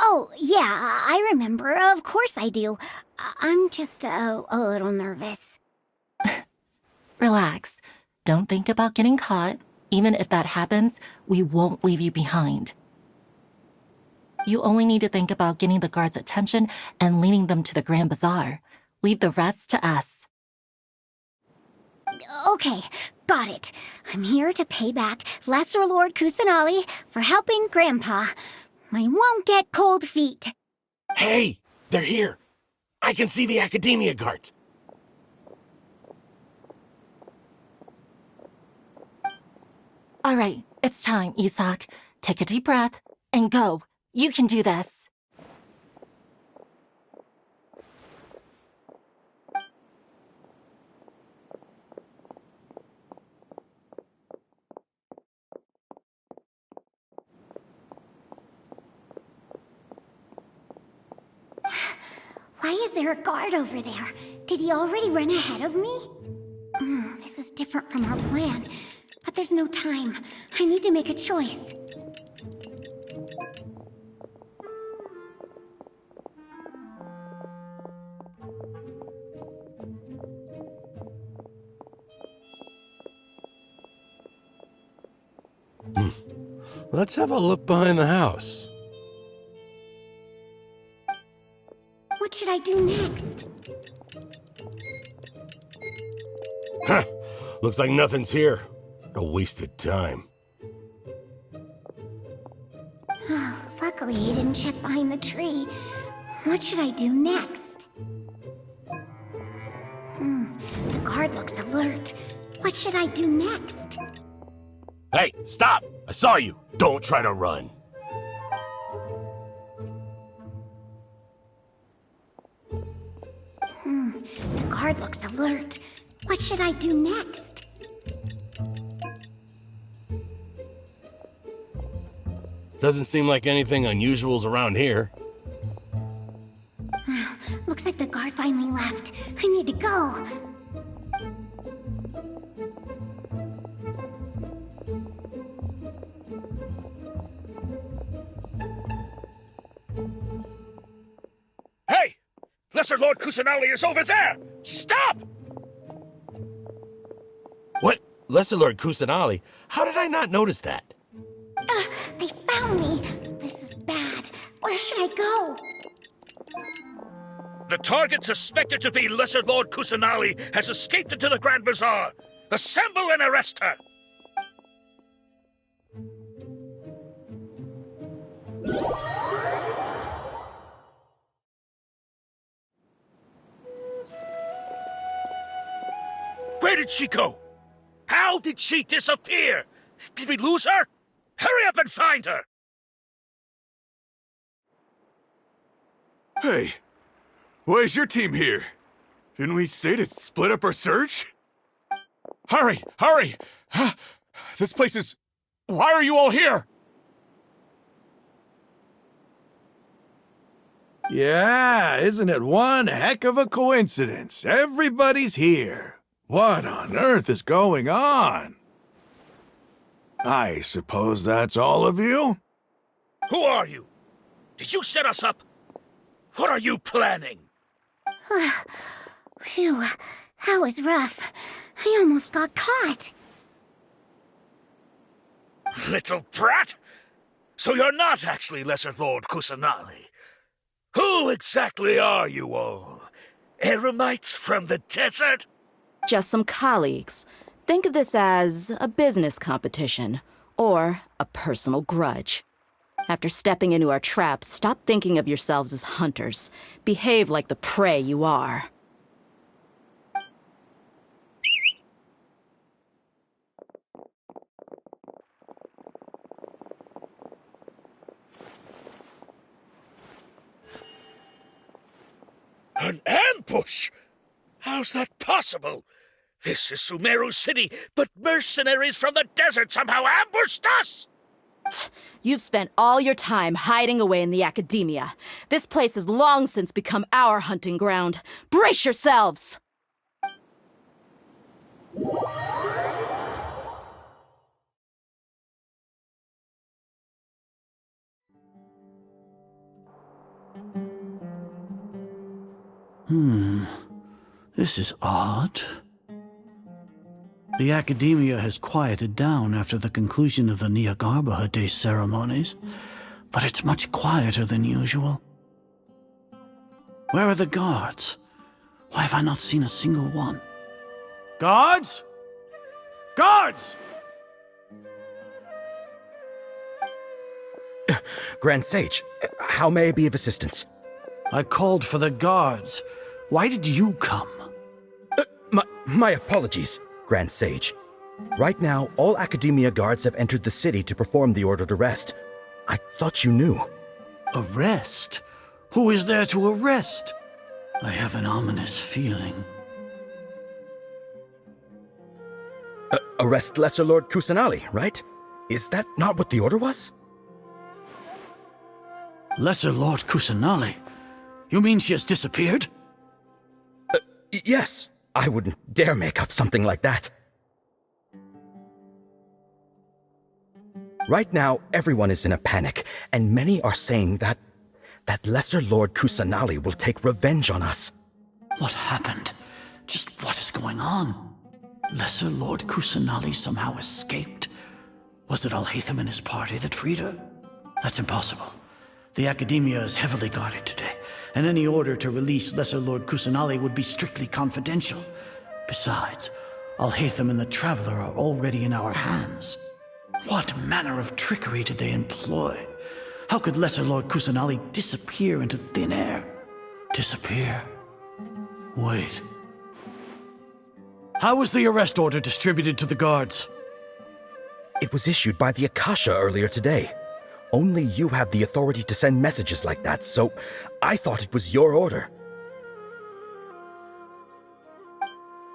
Oh, yeah, I remember. Of course I do. I'm just a little nervous. Relax. Don't think about getting caught. Even if that happens, we won't leave you behind. You only need to think about getting the guards' attention and leading them to the Grand Bazaar. Leave the rest to us. Okay, got it. I'm here to pay back Lesser Lord Kusanali for helping Grandpa. I won't get cold feet. Hey, they're here. I can see the Academia guards. All right, it's time, Isak. Take a deep breath and go. You can do this. Why is there a guard over there? Did he already run ahead of me? This is different from our plan. But there's no time. I need to make a choice. Let's have a look behind the house. What should I do next? Huh. Looks like nothing's here. A wasted time. Luckily, he didn't check behind the tree. What should I do next? The guard looks alert. What should I do next? Hey, stop! I saw you! Don't try to run. The guard looks alert. What should I do next? Doesn't seem like anything unusual's around here. Looks like the guard finally left. I need to go. Hey! Lesser Lord Kusanali is over there! Stop! What? Lesser Lord Kusanali? How did I not notice that? They found me. This is bad. Where should I go? The target suspected to be Lesser Lord Kusanali has escaped into the Grand Bazaar. Assemble and arrest her! Where did she go? How did she disappear? Did we lose her? Hurry up and find her! Hey, why is your team here? Didn't we say to split up our search? Hurry! Hurry! This place is... Why are you all here? Yeah, isn't it one heck of a coincidence? Everybody's here. What on earth is going on? I suppose that's all of you? Who are you? Did you set us up? What are you planning? Phew, that was rough. I almost got caught. Little brat! So you're not actually Lesser Lord Kusanali. Who exactly are you all? Eremites from the desert? Just some colleagues. Think of this as a business competition, or a personal grudge. After stepping into our traps, stop thinking of yourselves as hunters. Behave like the prey you are. An ambush? How's that possible? This is Sumeru City, but mercenaries from the desert somehow ambushed us! You've spent all your time hiding away in the academia. This place has long since become our hunting ground. Brace yourselves! This is odd. The Academia has quieted down after the conclusion of the Nyagarbha Day ceremonies, but it's much quieter than usual. Where are the guards? Why have I not seen a single one? Guards? Guards! Grand Sage, how may I be of assistance? I called for the guards. Why did you come? My apologies, Grand Sage. Right now, all Academia guards have entered the city to perform the ordered arrest. I thought you knew. Arrest? Who is there to arrest? I have an ominous feeling. Arrest Lesser Lord Kusanali, right? Is that not what the order was? Lesser Lord Kusanali? You mean she has disappeared? Yes. I wouldn't dare make up something like that. Right now, everyone is in a panic, and many are saying that Lesser Lord Kusanali will take revenge on us. What happened? Just what is going on? Lesser Lord Kusanali somehow escaped? Was it Alhaitham and his party that freed her? That's impossible. The Academia is heavily guarded today, and any order to release Lesser Lord Kusanali would be strictly confidential. Besides, Alhaitham and the Traveler are already in our hands. What manner of trickery did they employ? How could Lesser Lord Kusanali disappear into thin air? Disappear? Wait. How was the arrest order distributed to the guards? It was issued by the Akasha earlier today. Only you have the authority to send messages like that, so I thought it was your order.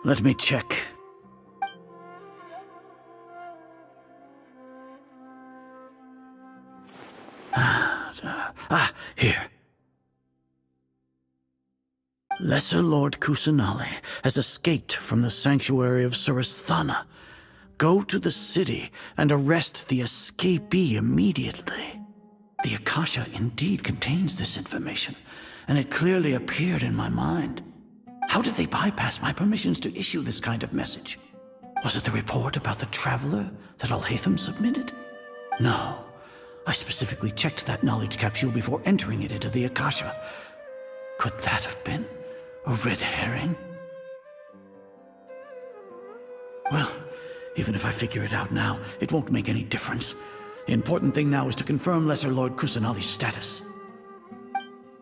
Let me check. Here. Lesser Lord Kusanali has escaped from the sanctuary of Suristhana. Go to the city and arrest the escapee immediately. The Akasha indeed contains this information, and it clearly appeared in my mind. How did they bypass my permissions to issue this kind of message? Was it the report about the Traveler that Alhaitham submitted? No. I specifically checked that knowledge capsule before entering it into the Akasha. Could that have been a red herring? Well, even if I figure it out now, it won't make any difference. The important thing now is to confirm Lesser Lord Kusanali's status.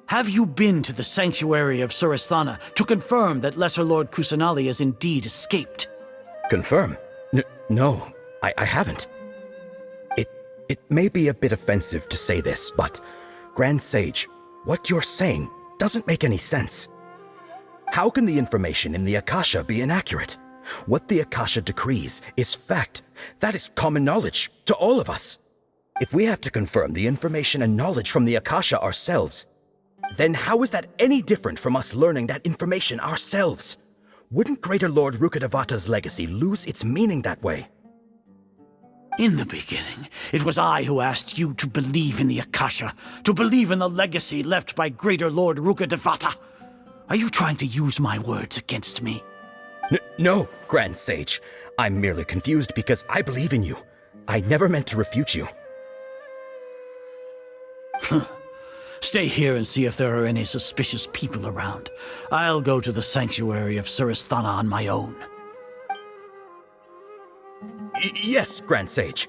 Have you been to the sanctuary of Suristhana to confirm that Lesser Lord Kusanali has indeed escaped? Confirm? No, I haven't. It may be a bit offensive to say this, but Grand Sage, what you're saying doesn't make any sense. How can the information in the Akasha be inaccurate? What the Akasha decrees is fact. That is common knowledge to all of us. If we have to confirm the information and knowledge from the Akasha ourselves, then how is that any different from us learning that information ourselves? Wouldn't Greater Lord Rukkhadevata's legacy lose its meaning that way? In the beginning, it was I who asked you to believe in the Akasha, to believe in the legacy left by Greater Lord Rukkhadevata. Are you trying to use my words against me? No, Grand Sage. I'm merely confused because I believe in you. I never meant to refute you. Stay here and see if there are any suspicious people around. I'll go to the sanctuary of Suristhana on my own. Yes, Grand Sage.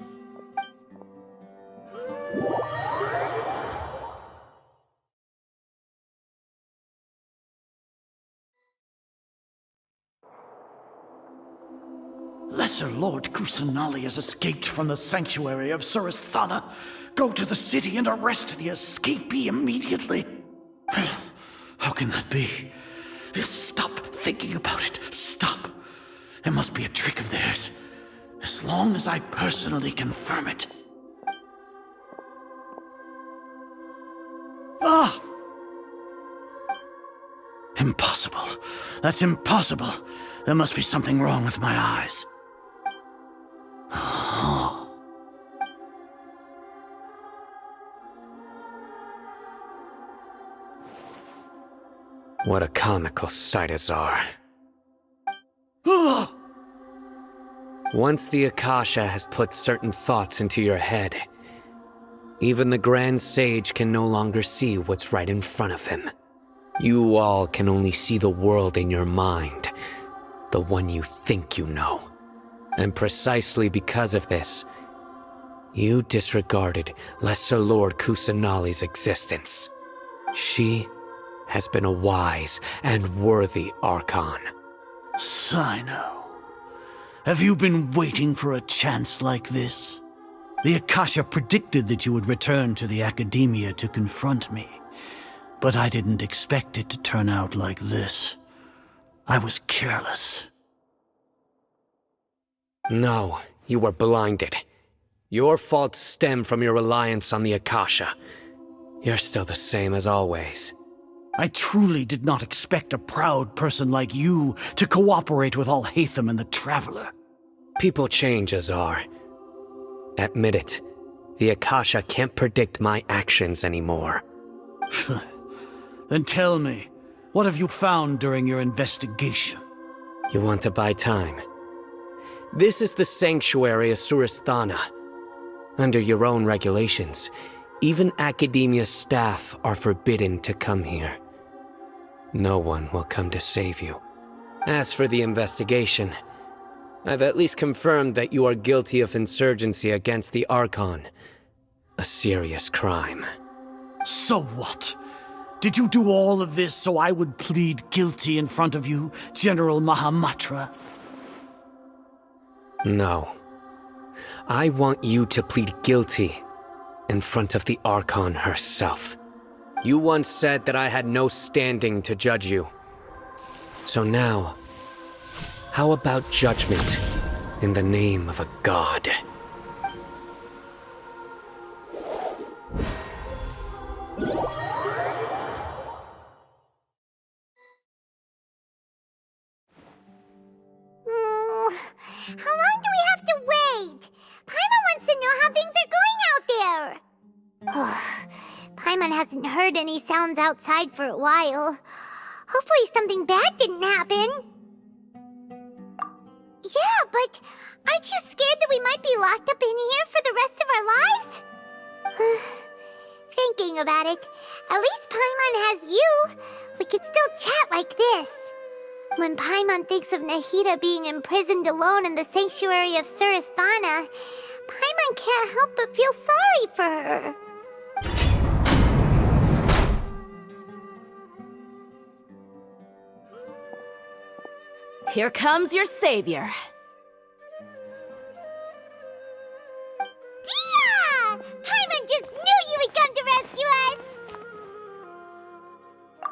Lesser Lord Kusanali has escaped from the sanctuary of Suristhana. Go to the city and arrest the escapee immediately. How can that be? Stop thinking about it. Stop. It must be a trick of theirs. As long as I personally confirm it. Ah! Impossible. That's impossible. There must be something wrong with my eyes. What a comical sight is our. Once the Akasha has put certain thoughts into your head, even the Grand Sage can no longer see what's right in front of him. You all can only see the world in your mind, the one you think you know. And precisely because of this, You disregarded Lesser Lord Kusanali's existence. She has been a wise and worthy Archon. Sino, have you been waiting for a chance like this? The Akasha predicted that you would return to the Academia to confront me, but I didn't expect it to turn out like this. I was careless. No, you were blinded. Your faults stem from your reliance on the Akasha. You're still the same as always. I truly did not expect a proud person like you to cooperate with Alhaitham and the Traveler. People change, Azar. Admit it. The Akasha can't predict my actions anymore. Then tell me, what have you found during your investigation? You want to buy time? This is the sanctuary of Surasthana. Under your own regulations, even Academia staff are forbidden to come here. No one will come to save you. As for the investigation, I've at least confirmed that you are guilty of insurgency against the Archon. A serious crime. So what? Did you do all of this so I would plead guilty in front of you, General Mahamatra? No. I want you to plead guilty in front of the Archon herself. You once said that I had no standing to judge you. So now, how about judgment in the name of a god? How long do we have to wait? Paimon wants to know how things are going out there. Paimon hasn't heard any sounds outside for a while. Hopefully something bad didn't happen. Yeah, but aren't you scared that we might be locked up in here for the rest of our lives? Thinking about it, at least Paimon has you. We could still chat like this. When Paimon thinks of Nahida being imprisoned alone in the sanctuary of Surasthana, Paimon can't help but feel sorry for her. Here comes your savior. Dia! Paimon just knew you would come to rescue us!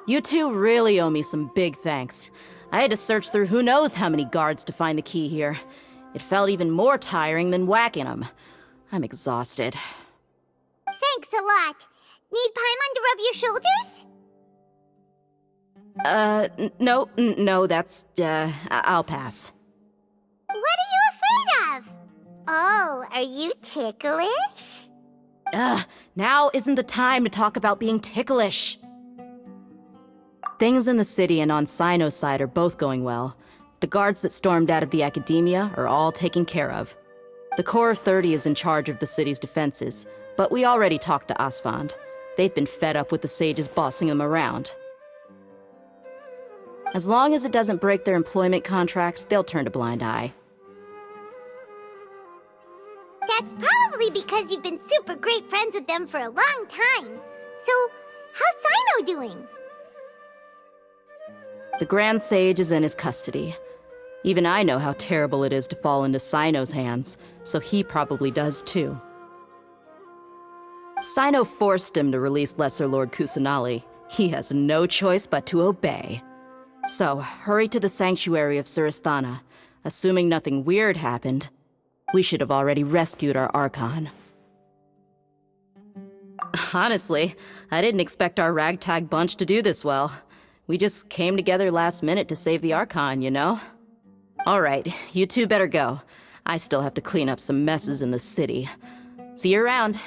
You two really owe me some big thanks. I had to search through who knows how many guards to find the key here. It felt even more tiring than whacking them. I'm exhausted. Thanks a lot. Need Paimon to rub your shoulders? No, that's, I'll pass. What are you afraid of? Oh, are you ticklish? Now isn't the time to talk about being ticklish. Things in the city and on Sino's side are both going well. The guards that stormed out of the Academia are all taken care of. The Corps of 30 is in charge of the city's defenses, but we already talked to Asfand. They've been fed up with the sages bossing them around. As long as it doesn't break their employment contracts, they'll turn a blind eye. That's probably because you've been super great friends with them for a long time. So, how's Sino doing? The Grand Sage is in his custody. Even I know how terrible it is to fall into Sino's hands, so he probably does too. Sino forced him to release Lesser Lord Kusanali. He has no choice but to obey. So, hurry to the sanctuary of Surasthana. Assuming nothing weird happened, we should have already rescued our Archon. Honestly, I didn't expect our ragtag bunch to do this well. We just came together last minute to save the Archon, you know? Alright, you two better go. I still have to clean up some messes in the city. See you around.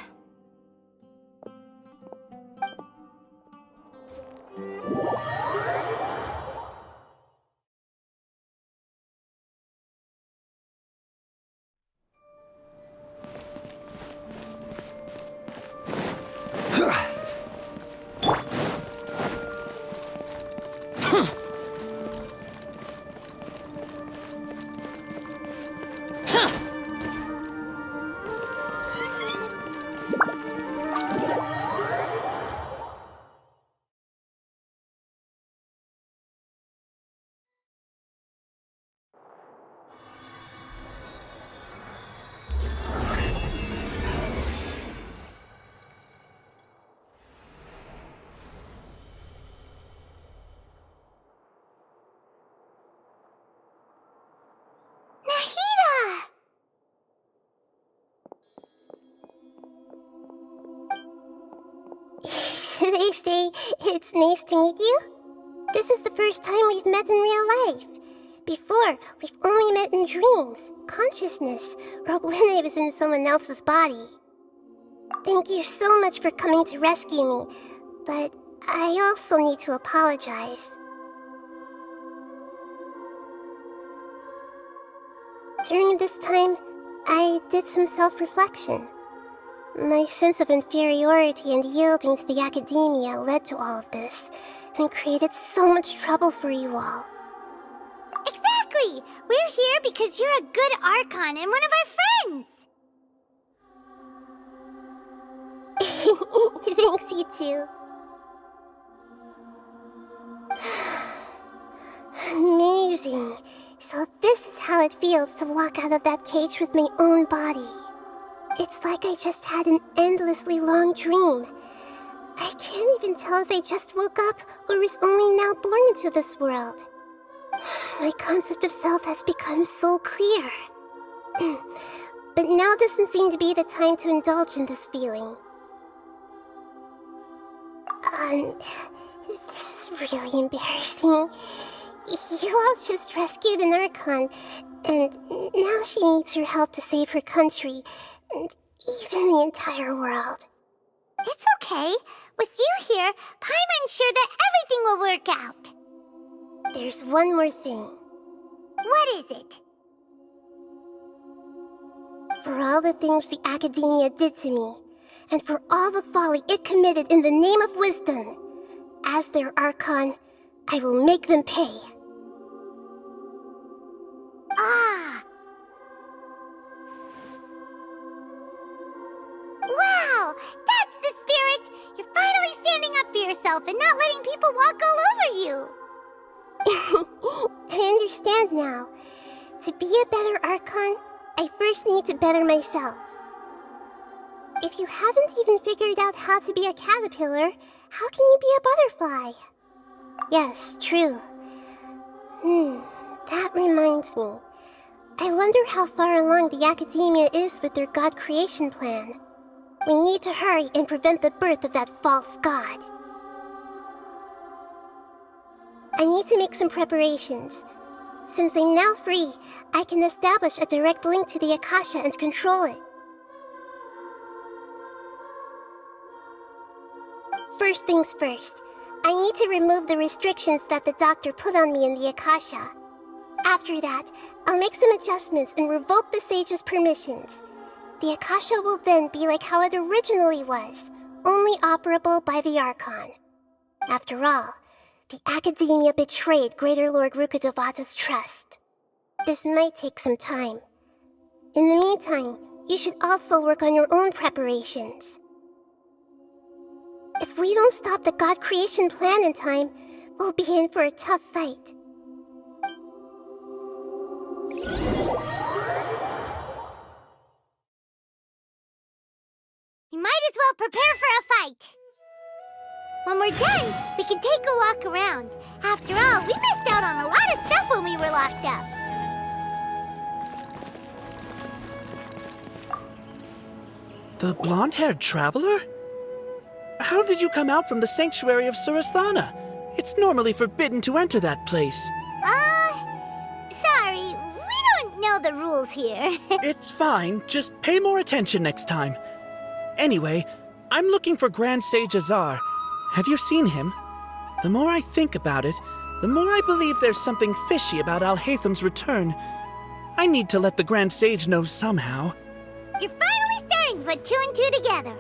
They say it's nice to meet you. This is the first time we've met in real life. Before, we've only met in dreams, consciousness, or when I was in someone else's body. Thank you so much for coming to rescue me, but I also need to apologize. During this time, I did some self-reflection. My sense of inferiority and yielding to the academia led to all of this, and created so much trouble for you all. Exactly! We're here because you're a good Archon and one of our friends! Thanks, you too. Amazing. So this is how it feels to walk out of that cage with my own body. It's like I just had an endlessly long dream. I can't even tell if I just woke up or was only now born into this world. My concept of self has become so clear. But now doesn't seem to be the time to indulge in this feeling. This is really embarrassing. You all just rescued an Archon, and now she needs your help to save her country, and even the entire world. It's okay. With you here, Paimon's sure that everything will work out. There's one more thing. What is it? For all the things the Academia did to me, and for all the folly it committed in the name of wisdom, as their Archon, I will make them pay. Ah! Wow! That's the spirit! You're finally standing up for yourself and not letting people walk all over you! I understand now. To be a better Archon, I first need to better myself. If you haven't even figured out how to be a caterpillar, how can you be a butterfly? Yes, true. That reminds me. I wonder how far along the Academia is with their god creation plan. We need to hurry and prevent the birth of that false god. I need to make some preparations. Since I'm now free, I can establish a direct link to the Akasha and control it. First things first, I need to remove the restrictions that the doctor put on me in the Akasha. After that, I'll make some adjustments and revoke the sage's permissions. The Akasha will then be like how it originally was, only operable by the Archon. After all, the Academia betrayed Greater Lord Rukkhadevata's trust. This might take some time. In the meantime, you should also work on your own preparations. If we don't stop the god creation plan in time, we'll be in for a tough fight. You might as well prepare for a fight. When we're done, we can take a walk around. After all, we missed out on a lot of stuff when we were locked up. The blonde-haired traveler? How did you come out from the sanctuary of Suristhana? It's normally forbidden to enter that place. Sorry, we don't know the rules here. It's fine, just pay more attention next time. Anyway, I'm looking for Grand Sage Azar. Have you seen him? The more I think about it, the more I believe there's something fishy about Alhaitham's return. I need to let the Grand Sage know somehow. You're finally starting to put two and two together.